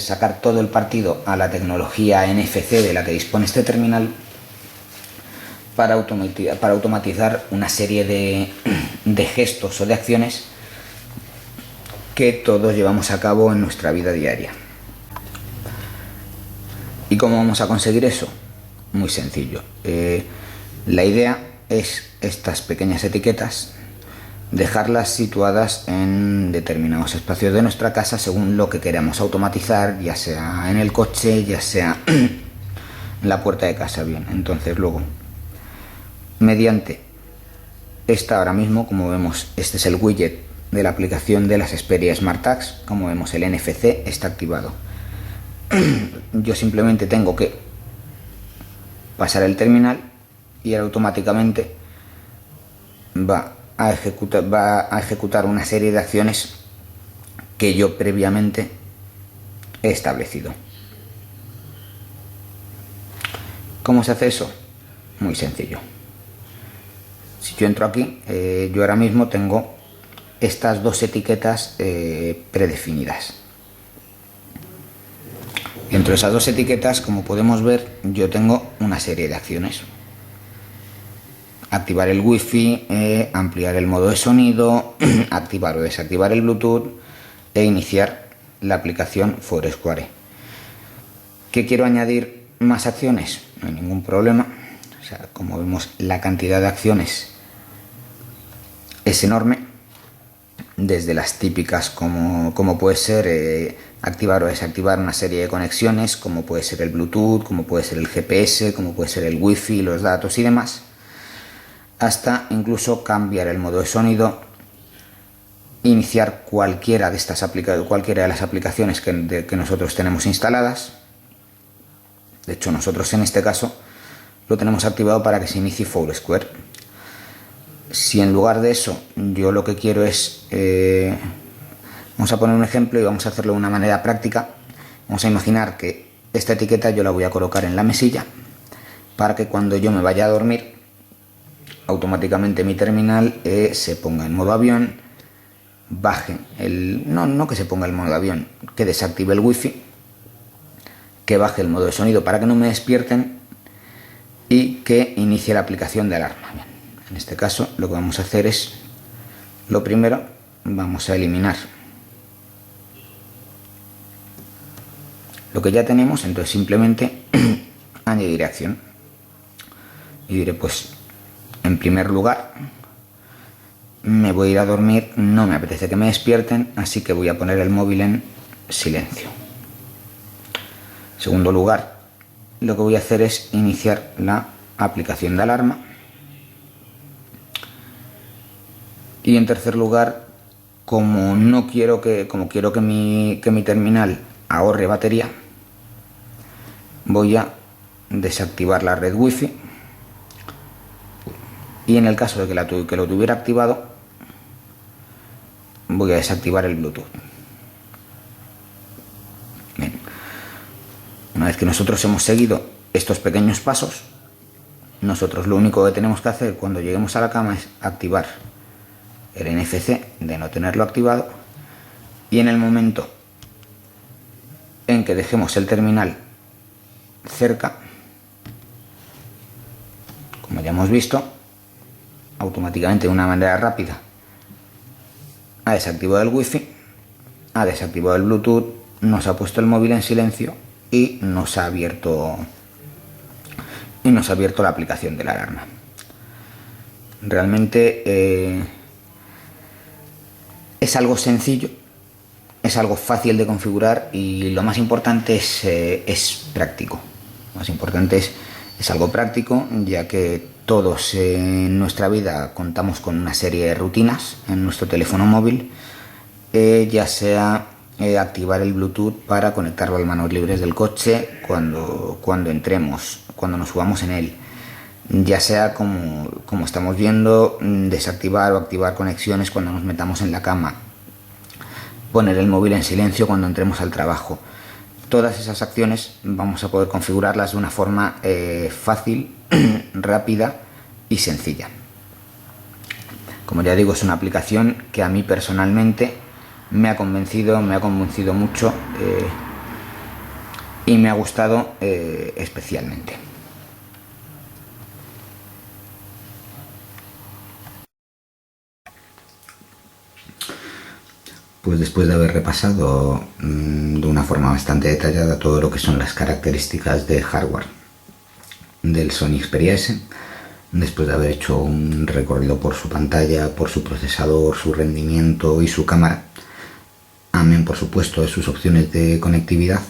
sacar todo el partido a la tecnología NFC de la que dispone este terminal, para automatizar una serie de gestos o de acciones que todos llevamos a cabo en nuestra vida diaria. ¿Y cómo vamos a conseguir eso? Muy sencillo. La idea es estas pequeñas etiquetas, dejarlas situadas en determinados espacios de nuestra casa según lo que queramos automatizar, ya sea en el coche, ya sea en la puerta de casa. Bien, entonces luego, mediante ahora mismo, como vemos, este es el widget de la aplicación de las Xperia Smart Tags. Como vemos, el NFC está activado. Yo simplemente tengo que pasar el terminal y automáticamente va a ejecutar una serie de acciones que yo previamente he establecido. ¿Cómo se hace eso? Muy sencillo. Si yo entro aquí, yo ahora mismo tengo estas dos etiquetas predefinidas. Dentro de esas dos etiquetas, como podemos ver, yo tengo una serie de acciones: activar el wifi, ampliar el modo de sonido, activar o desactivar el Bluetooth e iniciar la aplicación Foursquare. ¿Qué quiero añadir más acciones? No hay ningún problema. O sea, como vemos, la cantidad de acciones es enorme, desde las típicas como puede ser activar o desactivar una serie de conexiones, como puede ser el Bluetooth, como puede ser el GPS, como puede ser el wifi, los datos y demás, hasta incluso cambiar el modo de sonido iniciar cualquiera de las aplicaciones que nosotros tenemos instaladas. De hecho, nosotros en este caso lo tenemos activado para que se inicie Foursquare. Si en lugar de eso yo lo que quiero es, vamos a poner un ejemplo y vamos a hacerlo de una manera práctica. Vamos a imaginar que esta etiqueta yo la voy a colocar en la mesilla para que cuando yo me vaya a dormir, automáticamente mi terminal se ponga en modo avión, baje no que se ponga en modo avión, que desactive el wifi, que baje el modo de sonido para que no me despierten y que inicie la aplicación de alarma. Bien, en este caso lo que vamos a hacer es, lo primero, vamos a eliminar lo que ya tenemos, entonces simplemente añadiré acción y diré, pues en primer lugar me voy a ir a dormir, no me apetece que me despierten, así que voy a poner el móvil en silencio. En segundo lugar, lo que voy a hacer es iniciar la aplicación de alarma. Y en tercer lugar, como quiero que mi terminal ahorre batería, voy a desactivar la red wifi. Y en el caso de que lo tuviera activado, voy a desactivar el Bluetooth. Bien. Una vez que nosotros hemos seguido estos pequeños pasos, nosotros lo único que tenemos que hacer cuando lleguemos a la cama es activar el NFC de no tenerlo activado, y en el momento en que dejemos el terminal cerca, como ya hemos visto, automáticamente de una manera rápida ha desactivado el wifi, ha desactivado el Bluetooth, nos ha puesto el móvil en silencio y nos ha abierto la aplicación de la alarma. Realmente es algo sencillo, es algo fácil de configurar y lo más importante es práctico. Lo más importante es algo práctico, ya que todos en nuestra vida contamos con una serie de rutinas en nuestro teléfono móvil, ya sea activar el Bluetooth para conectarlo a las manos libres del coche cuando nos subamos en él, ya sea como estamos viendo, desactivar o activar conexiones cuando nos metamos en la cama, poner el móvil en silencio cuando entremos al trabajo. Todas esas acciones vamos a poder configurarlas de una forma fácil, rápida y sencilla. Como ya digo, es una aplicación que a mí personalmente me ha convencido mucho y me ha gustado especialmente. Pues después de haber repasado de una forma bastante detallada todo lo que son las características de hardware del Sony Xperia S, después de haber hecho un recorrido por su pantalla, por su procesador, su rendimiento y su cámara, amén por supuesto de sus opciones de conectividad,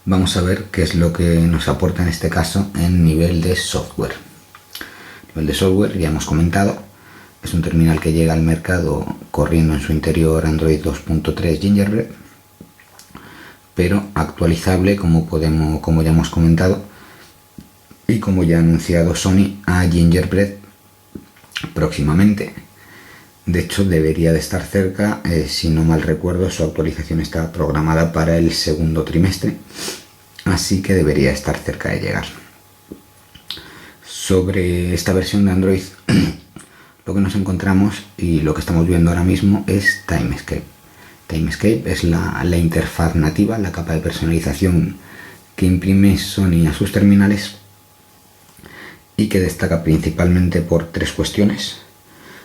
vamos a ver qué es lo que nos aporta en este caso en nivel de software. Nivel de software, ya hemos comentado, es un terminal que llega al mercado corriendo en su interior Android 2.3 Gingerbread, pero actualizable, como ya hemos comentado y como ya ha anunciado Sony, a Gingerbread próximamente. De hecho, debería de estar cerca, si no mal recuerdo, su actualización está programada para el segundo trimestre, así que debería estar cerca de llegar. Sobre esta versión de Android, lo que nos encontramos y lo que estamos viendo ahora mismo es Timescape. Timescape es la interfaz nativa, la capa de personalización que imprime Sony a sus terminales y que destaca principalmente por tres cuestiones.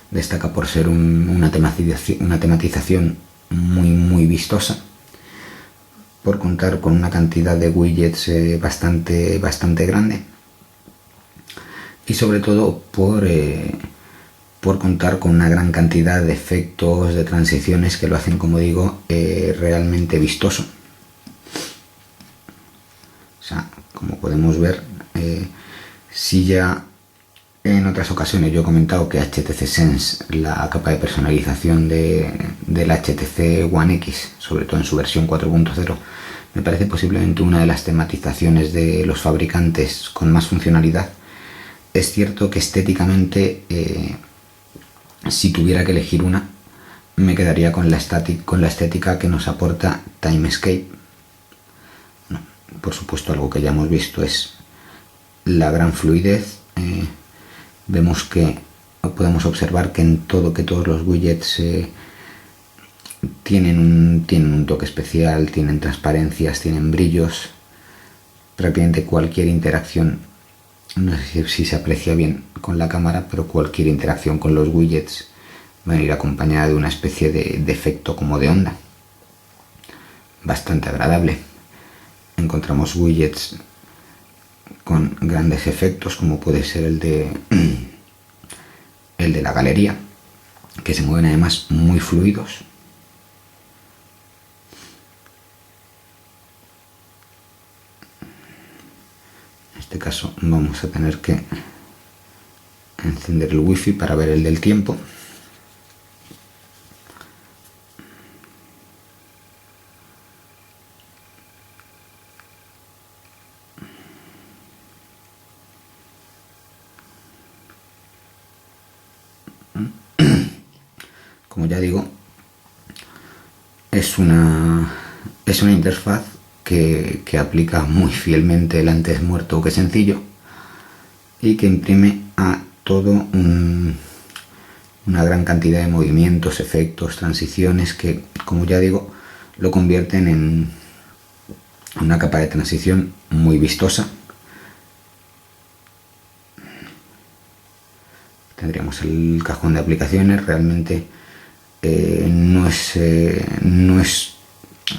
Destaca por ser una tematización muy vistosa, por contar con una cantidad de widgets bastante grande y sobre todo por contar con una gran cantidad de efectos, de transiciones que lo hacen, como digo, realmente vistoso. O sea, como podemos ver, si ya En otras ocasiones yo he comentado que HTC Sense, la capa de personalización del HTC One X, sobre todo en su versión 4.0, me parece posiblemente una de las tematizaciones de los fabricantes con más funcionalidad. Es cierto que estéticamente, si tuviera que elegir una, me quedaría con la estética que nos aporta Timescape. No, por supuesto, algo que ya hemos visto es la gran fluidez. Vemos que podemos observar que todos los widgets tienen un toque especial, tienen transparencias, tienen brillos. Prácticamente cualquier interacción, no sé si se aprecia bien con la cámara, pero cualquier interacción con los widgets va a ir acompañada de una especie de efecto como de onda, bastante agradable. Encontramos widgets con grandes efectos, como puede ser el de la galería, que se mueven además muy fluidos. En este caso vamos a tener que encender el wifi para ver el del tiempo. Como ya digo, es una interfaz que aplica muy fielmente el antes muerto que sencillo y que imprime a todo una gran cantidad de movimientos, efectos, transiciones que, como ya digo, lo convierten en una capa de transición muy vistosa. Tendríamos el cajón de aplicaciones. Realmente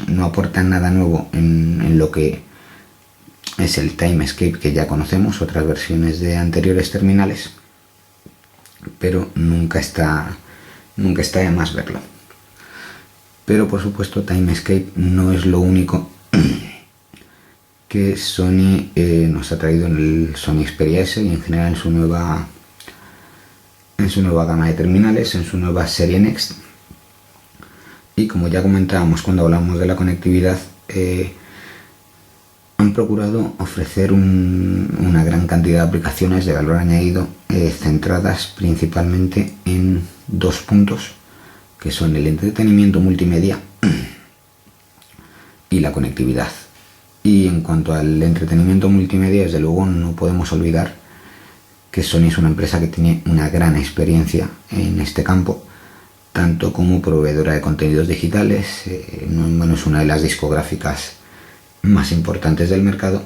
no aporta nada nuevo en lo que es el Timescape que ya conocemos, otras versiones de anteriores terminales, pero nunca está de más verlo. Pero por supuesto Timescape no es lo único que Sony nos ha traído en el Sony Xperia S y en general en su nueva gama de terminales, en su nueva serie Next. Y como ya comentábamos cuando hablamos de la conectividad, han procurado ofrecer una gran cantidad de aplicaciones de valor añadido, centradas principalmente en dos puntos, que son el entretenimiento multimedia y la conectividad. Y en cuanto al entretenimiento multimedia, desde luego no podemos olvidar que Sony es una empresa que tiene una gran experiencia en este campo, tanto como proveedora de contenidos digitales. Es una de las discográficas más importantes del mercado,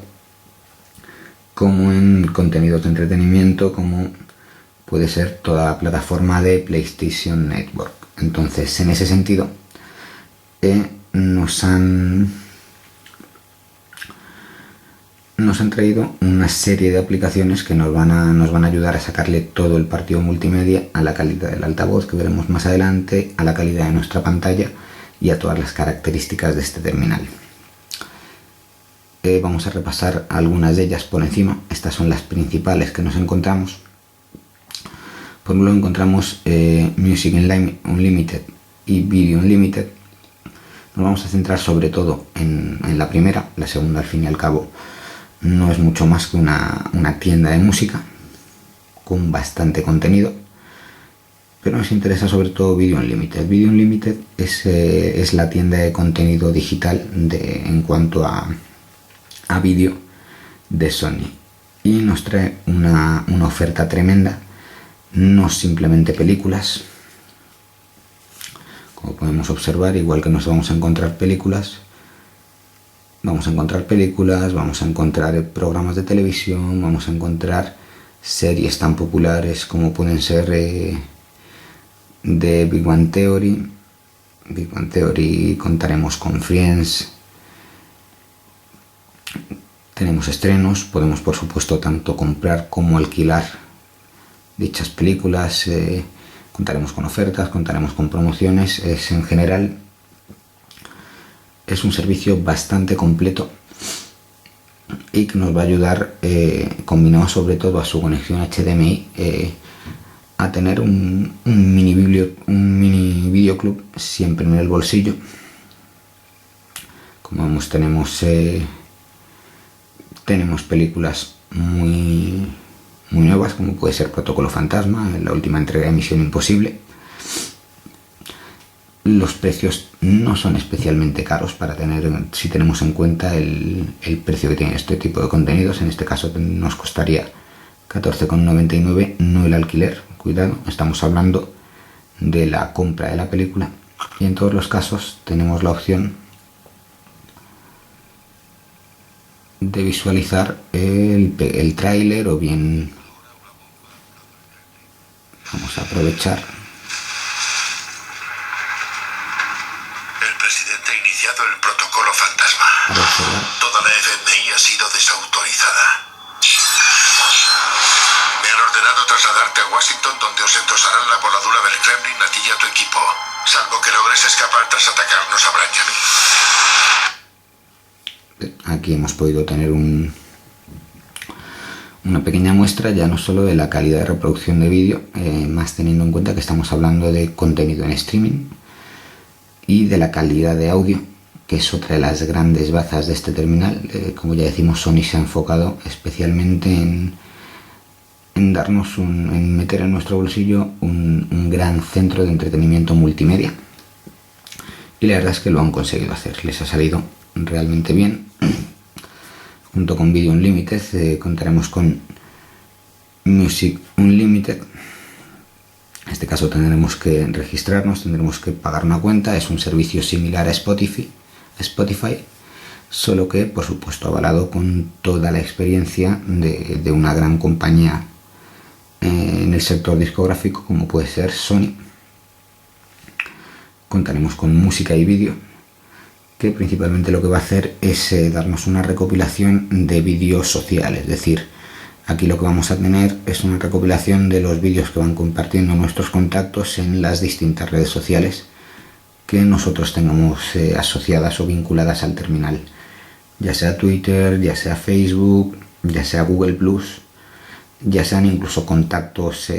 como en contenidos de entretenimiento, como puede ser toda la plataforma de PlayStation Network. Entonces, en ese sentido, nos han traído una serie de aplicaciones que nos van a ayudar a sacarle todo el partido multimedia a la calidad del altavoz, que veremos más adelante, a la calidad de nuestra pantalla y a todas las características de este terminal. Vamos a repasar algunas de ellas por encima. Estas son las principales que nos encontramos. Por un lado encontramos Music Unlimited y Video Unlimited. Nos vamos a centrar sobre todo en la primera. La segunda, al fin y al cabo, no es mucho más que una tienda de música con bastante contenido, pero nos interesa sobre todo Video Unlimited. Video Unlimited es la tienda de contenido digital en cuanto a vídeo de Sony, y nos trae una oferta tremenda, no simplemente películas. Como podemos observar, igual que nos vamos a encontrar películas, vamos a encontrar programas de televisión, vamos a encontrar series tan populares como pueden ser de Big Bang Theory. Big Bang Theory, contaremos con Friends. Tenemos estrenos, podemos por supuesto tanto comprar como alquilar dichas películas, contaremos con ofertas, contaremos con promociones. En general es un servicio bastante completo y que nos va a ayudar, combinado sobre todo a su conexión HDMI, a tener un mini videoclub siempre en el bolsillo. Como vemos, tenemos películas muy nuevas, como puede ser Protocolo Fantasma, la última entrega de Misión Imposible. Los precios no son especialmente caros para si tenemos en cuenta el precio que tiene este tipo de contenidos. En este caso nos costaría 14,99, no el alquiler. Cuidado, estamos hablando de la compra de la película, y en todos los casos tenemos la opción de visualizar el tráiler, o bien vamos a aprovechar. El presidente ha iniciado el protocolo fantasma. Toda la FMI ha sido desautorizada. Me han ordenado trasladarte a Washington, donde os endosarán la voladura del Kremlin a ti y a tu equipo, salvo que logres escapar tras atacarnos a Branjamin. Aquí hemos podido tener una pequeña muestra, ya no solo de la calidad de reproducción de vídeo, más teniendo en cuenta que estamos hablando de contenido en streaming, y de la calidad de audio, que es otra de las grandes bazas de este terminal. Como ya decimos, Sony se ha enfocado especialmente en meter en nuestro bolsillo un gran centro de entretenimiento multimedia, y la verdad es que lo han conseguido hacer, les ha salido realmente bien. Junto con Video Unlimited contaremos con Music Unlimited. En este caso tendremos que registrarnos, tendremos que pagar una cuenta. Es un servicio similar a Spotify, solo que por supuesto avalado con toda la experiencia de una gran compañía en el sector discográfico, como puede ser Sony. Contaremos con música y vídeo, que principalmente lo que va a hacer es darnos una recopilación de vídeos sociales. Es decir, aquí lo que vamos a tener es una recopilación de los vídeos que van compartiendo nuestros contactos en las distintas redes sociales que nosotros tengamos asociadas o vinculadas al terminal, ya sea Twitter, ya sea Facebook, ya sea Google+, ya sean incluso contactos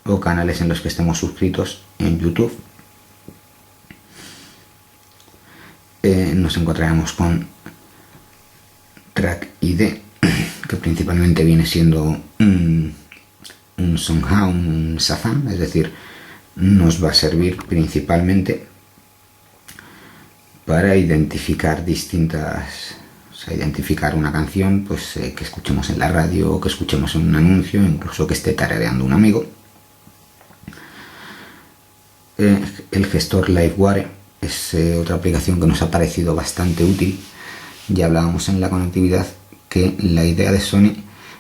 o canales en los que estemos suscritos en YouTube. Nos encontraremos con Track ID, que principalmente viene siendo un Soundhound, un Shazam, es decir, nos va a servir principalmente para identificar identificar una canción, pues que escuchemos en la radio, o que escuchemos en un anuncio, incluso que esté tarareando un amigo. El gestor Livewire es otra aplicación que nos ha parecido bastante útil. Ya hablábamos en la conectividad que la idea de Sony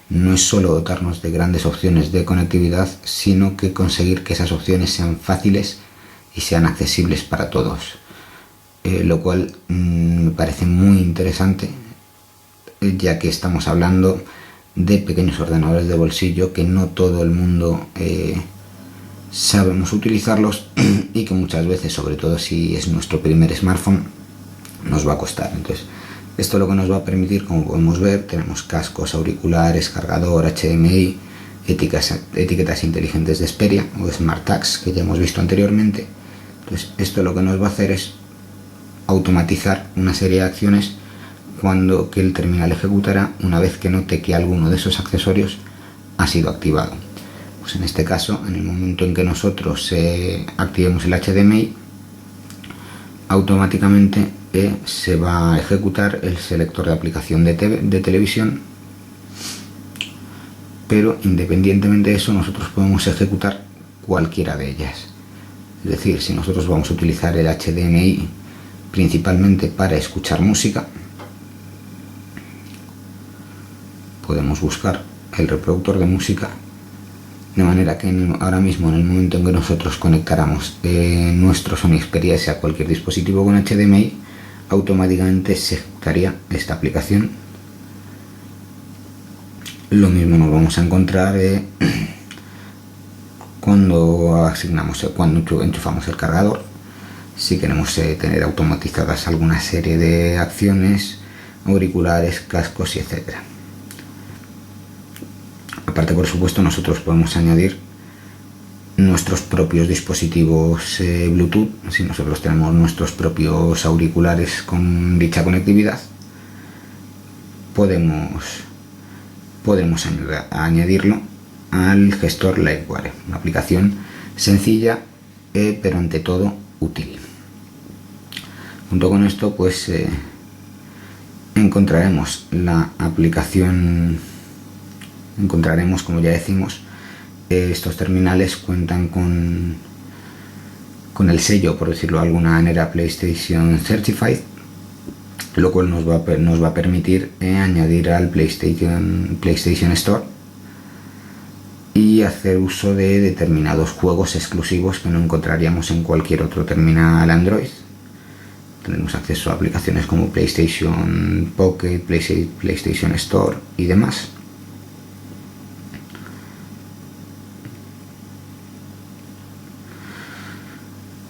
no es solo dotarnos de grandes opciones de conectividad, sino que conseguir que esas opciones sean fáciles y sean accesibles para todos, lo cual me parece muy interesante, ya que estamos hablando de pequeños ordenadores de bolsillo que no todo el mundo sabemos utilizarlos, y que muchas veces, sobre todo si es nuestro primer smartphone, nos va a costar. Entonces, esto lo que nos va a permitir, como podemos ver, tenemos cascos, auriculares, cargador, HDMI, etiquetas inteligentes de Xperia o Smart Tags, que ya hemos visto anteriormente. Entonces, esto lo que nos va a hacer es automatizar una serie de acciones que el terminal ejecutará una vez que note que alguno de esos accesorios ha sido activado. Pues en este caso, en el momento en que nosotros activemos el HDMI, automáticamente se va a ejecutar el selector de aplicación de televisión, pero independientemente de eso, nosotros podemos ejecutar cualquiera de ellas. Es decir, si nosotros vamos a utilizar el HDMI principalmente para escuchar música, podemos buscar el reproductor de música, de manera que ahora mismo, en el momento en que nosotros conectáramos nuestro Sony Xperia S a cualquier dispositivo con HDMI, automáticamente se ejecutaría esta aplicación. Lo mismo nos vamos a encontrar cuando enchufamos el cargador. Si queremos tener automatizadas alguna serie de acciones, auriculares, cascos y etcétera. Aparte, por supuesto, nosotros podemos añadir nuestros propios dispositivos Bluetooth. Si nosotros tenemos nuestros propios auriculares con dicha conectividad, podemos añadirlo al gestor Livewire, una aplicación sencilla pero ante todo útil. Junto con esto, pues encontraremos la aplicación, como ya decimos, estos terminales cuentan con el sello, por decirlo de alguna manera, PlayStation Certified, lo cual nos va a permitir añadir al PlayStation Store y hacer uso de determinados juegos exclusivos que no encontraríamos en cualquier otro terminal Android. Tenemos acceso a aplicaciones como PlayStation Pocket, PlayStation Store y demás.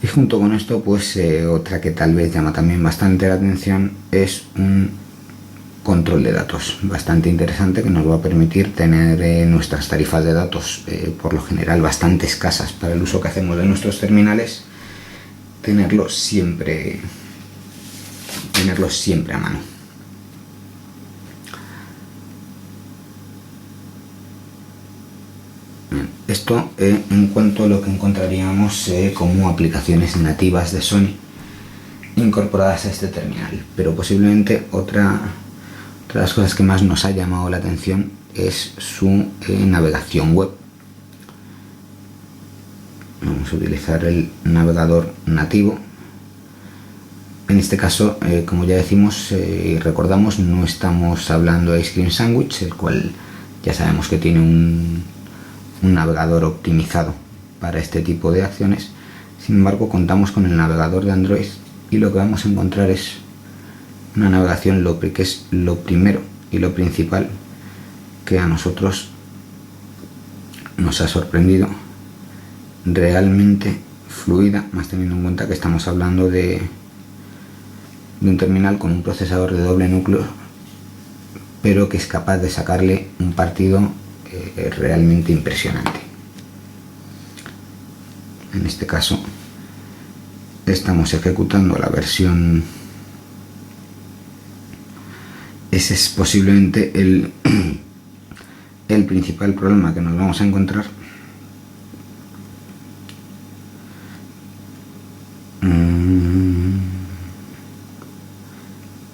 Y junto con esto, pues otra que tal vez llama también bastante la atención es un control de datos bastante interesante, que nos va a permitir tener nuestras tarifas de datos por lo general bastante escasas para el uso que hacemos de nuestros terminales, tenerlos siempre a mano. Esto en cuanto a lo que encontraríamos como aplicaciones nativas de Sony incorporadas a este terminal, pero posiblemente otra de las cosas que más nos ha llamado la atención es su navegación web. Vamos a utilizar el navegador nativo. En este caso, como ya decimos y recordamos, no estamos hablando de Ice Cream Sandwich, el cual ya sabemos que tiene un navegador optimizado para este tipo de acciones. Sin embargo, contamos con el navegador de Android y lo que vamos a encontrar es una navegación que es lo primero y lo principal que a nosotros nos ha sorprendido, realmente fluida, más teniendo en cuenta que estamos hablando de un terminal con un procesador de doble núcleo, pero que es capaz de sacarle un partido realmente impresionante. En este caso estamos ejecutando la versión. Ese es posiblemente el principal problema que nos vamos a encontrar.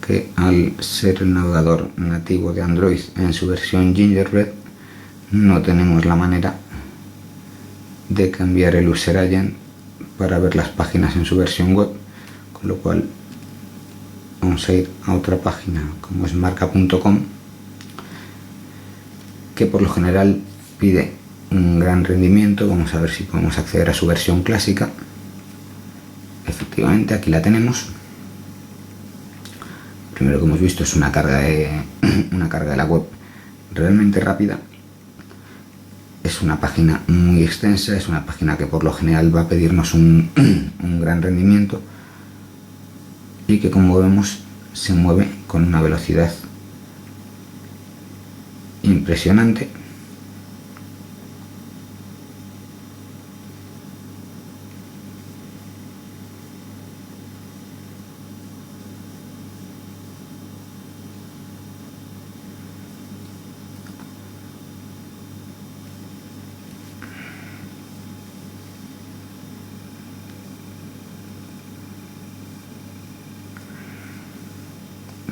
Que al ser el navegador nativo de Android en su versión Gingerbread, no tenemos la manera de cambiar el user agent para ver las páginas en su versión web, con lo cual vamos a ir a otra página como es marca.com, que por lo general pide un gran rendimiento. Vamos a ver si podemos acceder a su versión clásica. Efectivamente, aquí la tenemos. Primero que hemos visto es una carga de la web realmente rápida. Es una página muy extensa, es una página que por lo general va a pedirnos un gran rendimiento y que, como vemos, se mueve con una velocidad impresionante.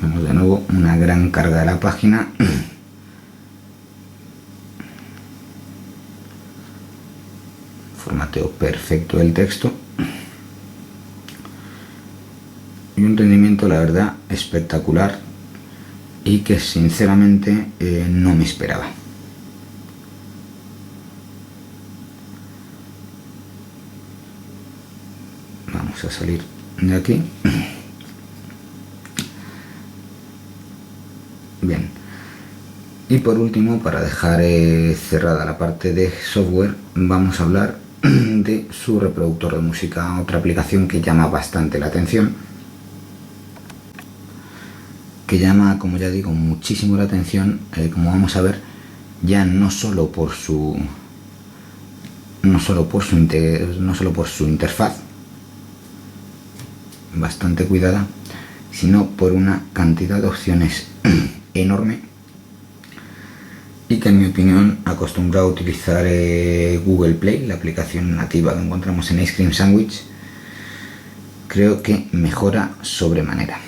Vemos de nuevo una gran carga de la página. Formateo perfecto del texto. Y un rendimiento, la verdad, espectacular y que sinceramente no me esperaba. Vamos a salir de aquí. Bien, y por último, para dejar cerrada la parte de software, vamos a hablar de su reproductor de música, otra aplicación que llama bastante la atención, que llama, como ya digo, muchísimo la atención, como vamos a ver, ya no solo por su interfaz bastante cuidada, sino por una cantidad de opciones enorme, y que en mi opinión, acostumbrado a utilizar Google Play, la aplicación nativa que encontramos en Ice Cream Sandwich, creo que mejora sobremanera.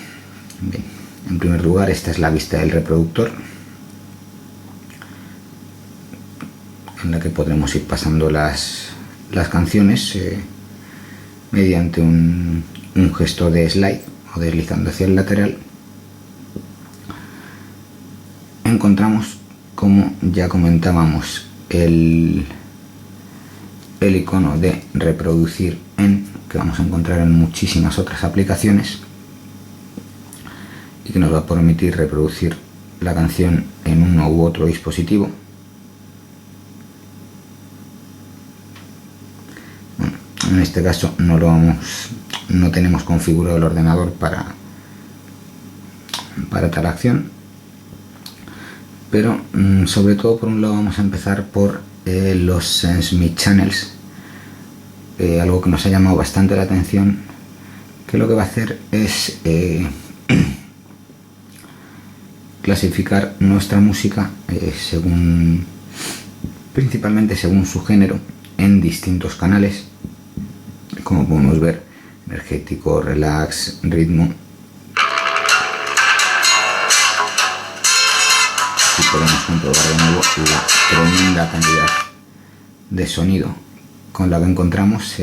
Bien, en primer lugar, esta es la vista del reproductor, en la que podremos ir pasando las canciones mediante un gesto de slide o deslizando hacia el lateral. Encontramos, como ya comentábamos, el icono de reproducir en, que vamos a encontrar en muchísimas otras aplicaciones, y que nos va a permitir reproducir la canción en uno u otro dispositivo. Bueno, en este caso no tenemos configurado el ordenador para tal acción, pero sobre todo, por un lado, vamos a empezar por los Sense Me Channels, algo que nos ha llamado bastante la atención, que lo que va a hacer es clasificar nuestra música principalmente según su género, en distintos canales, como podemos ver: energético, relax, ritmo. Y podemos comprobar de nuevo la tremenda cantidad de sonido con la que encontramos.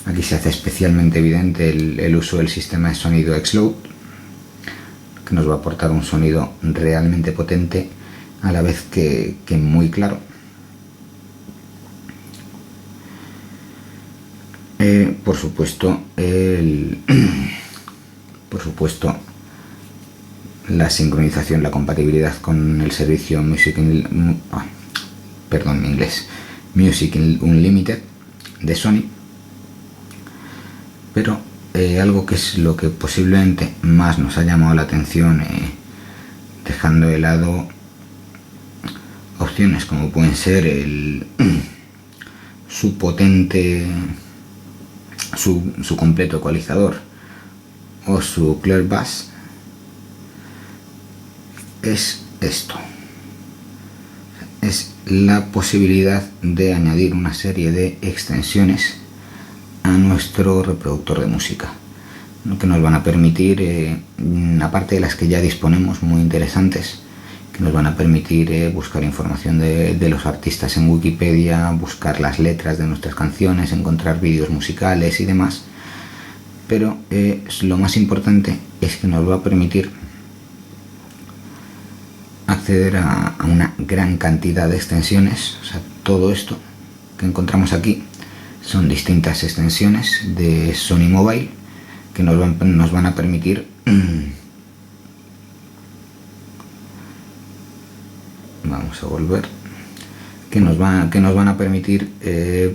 Aquí se hace especialmente evidente el uso del sistema de sonido X-Loud, que nos va a aportar un sonido realmente potente, a la vez que muy claro. Por supuesto, la sincronización, la compatibilidad con el servicio Music Unlimited de Sony. Pero algo que es lo que posiblemente más nos ha llamado la atención, dejando de lado opciones como pueden ser su completo ecualizador o su Clear Bass, es esto: es la posibilidad de añadir una serie de extensiones a nuestro reproductor de música, que nos van a permitir, aparte de las que ya disponemos, muy interesantes, que nos van a permitir buscar información de los artistas en Wikipedia, buscar las letras de nuestras canciones, encontrar vídeos musicales y demás. Pero lo más importante es que nos va a permitir acceder a una gran cantidad de extensiones. O sea, todo esto que encontramos aquí son distintas extensiones de Sony Mobile que nos van a permitir vamos a volver, que nos van a permitir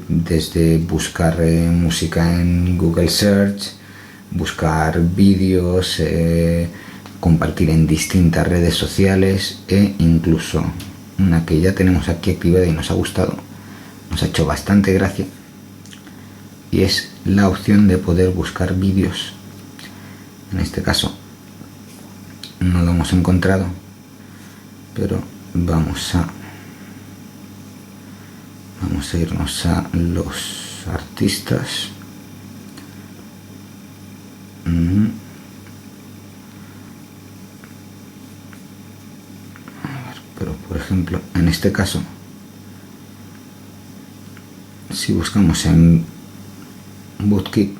desde buscar música en Google Search, buscar vídeos, compartir en distintas redes sociales, e incluso una que ya tenemos aquí activada y nos ha gustado, nos ha hecho bastante gracia, y es la opción de poder buscar vídeos. En este caso no lo hemos encontrado, pero vamos a irnos a los artistas. Pero por ejemplo, en este caso, si buscamos en Bootkit,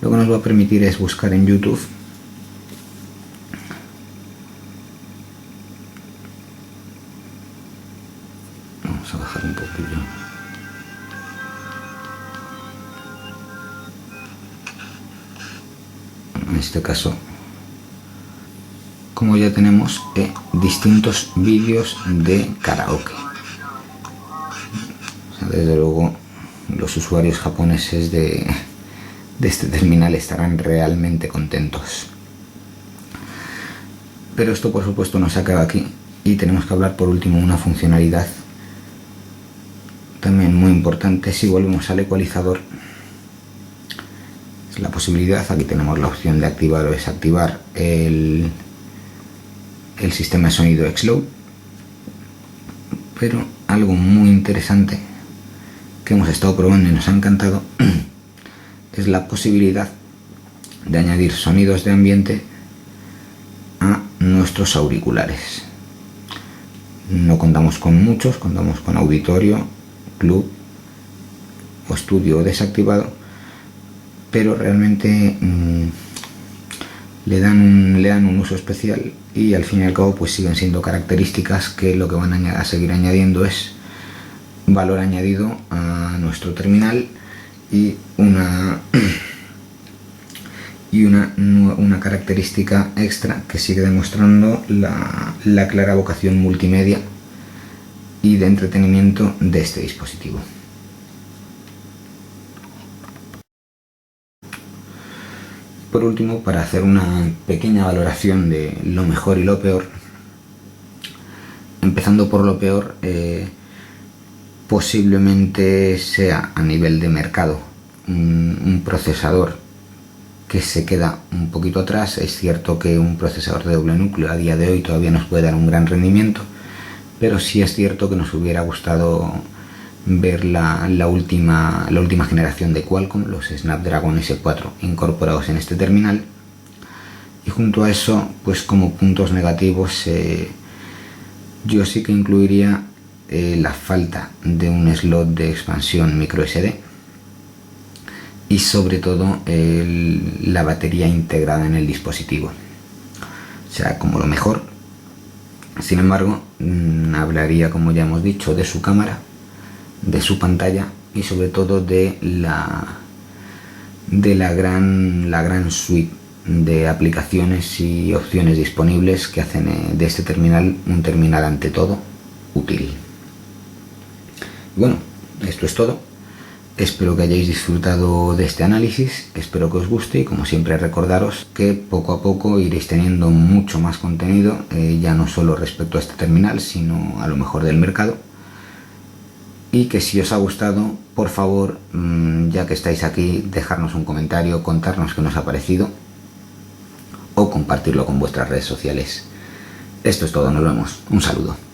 lo que nos va a permitir es buscar en YouTube. Vamos a bajar un poquillo. En este caso, como ya tenemos distintos vídeos de karaoke. O sea, desde luego los usuarios japoneses de este terminal estarán realmente contentos. Pero esto por supuesto no se acaba aquí y tenemos que hablar por último de una funcionalidad también muy importante. Si volvemos al ecualizador, es la posibilidad, aquí tenemos la opción de activar o desactivar el sistema de sonido X-Loud, pero algo muy interesante que hemos estado probando y nos ha encantado es la posibilidad de añadir sonidos de ambiente a nuestros auriculares. No contamos con muchos, contamos con auditorio, club o estudio desactivado, pero realmente le dan un uso especial y al fin y al cabo pues siguen siendo características que lo que van a seguir añadiendo es valor añadido a nuestro terminal y una característica extra que sigue demostrando la clara vocación multimedia y de entretenimiento de este dispositivo. Por último, para hacer una pequeña valoración de lo mejor y lo peor, empezando por lo peor, posiblemente sea a nivel de mercado un procesador que se queda un poquito atrás. Es cierto que un procesador de doble núcleo a día de hoy todavía nos puede dar un gran rendimiento, pero sí es cierto que nos hubiera gustado ver la última generación de Qualcomm, los Snapdragon S4 incorporados en este terminal. Y junto a eso, pues como puntos negativos, yo sí que incluiría la falta de un slot de expansión micro SD y sobre todo la batería integrada en el dispositivo, o sea, como lo mejor. Sin embargo, hablaría, como ya hemos dicho, de su cámara, de su pantalla y sobre todo de la gran suite de aplicaciones y opciones disponibles que hacen de este terminal un terminal ante todo útil. Bueno, esto es todo. Espero que hayáis disfrutado de este análisis, espero que os guste y como siempre recordaros que poco a poco iréis teniendo mucho más contenido, ya no solo respecto a este terminal, sino a lo mejor del mercado. Y que si os ha gustado, por favor, ya que estáis aquí, dejarnos un comentario, contarnos qué nos ha parecido o compartirlo con vuestras redes sociales. Esto es todo, nos vemos, un saludo.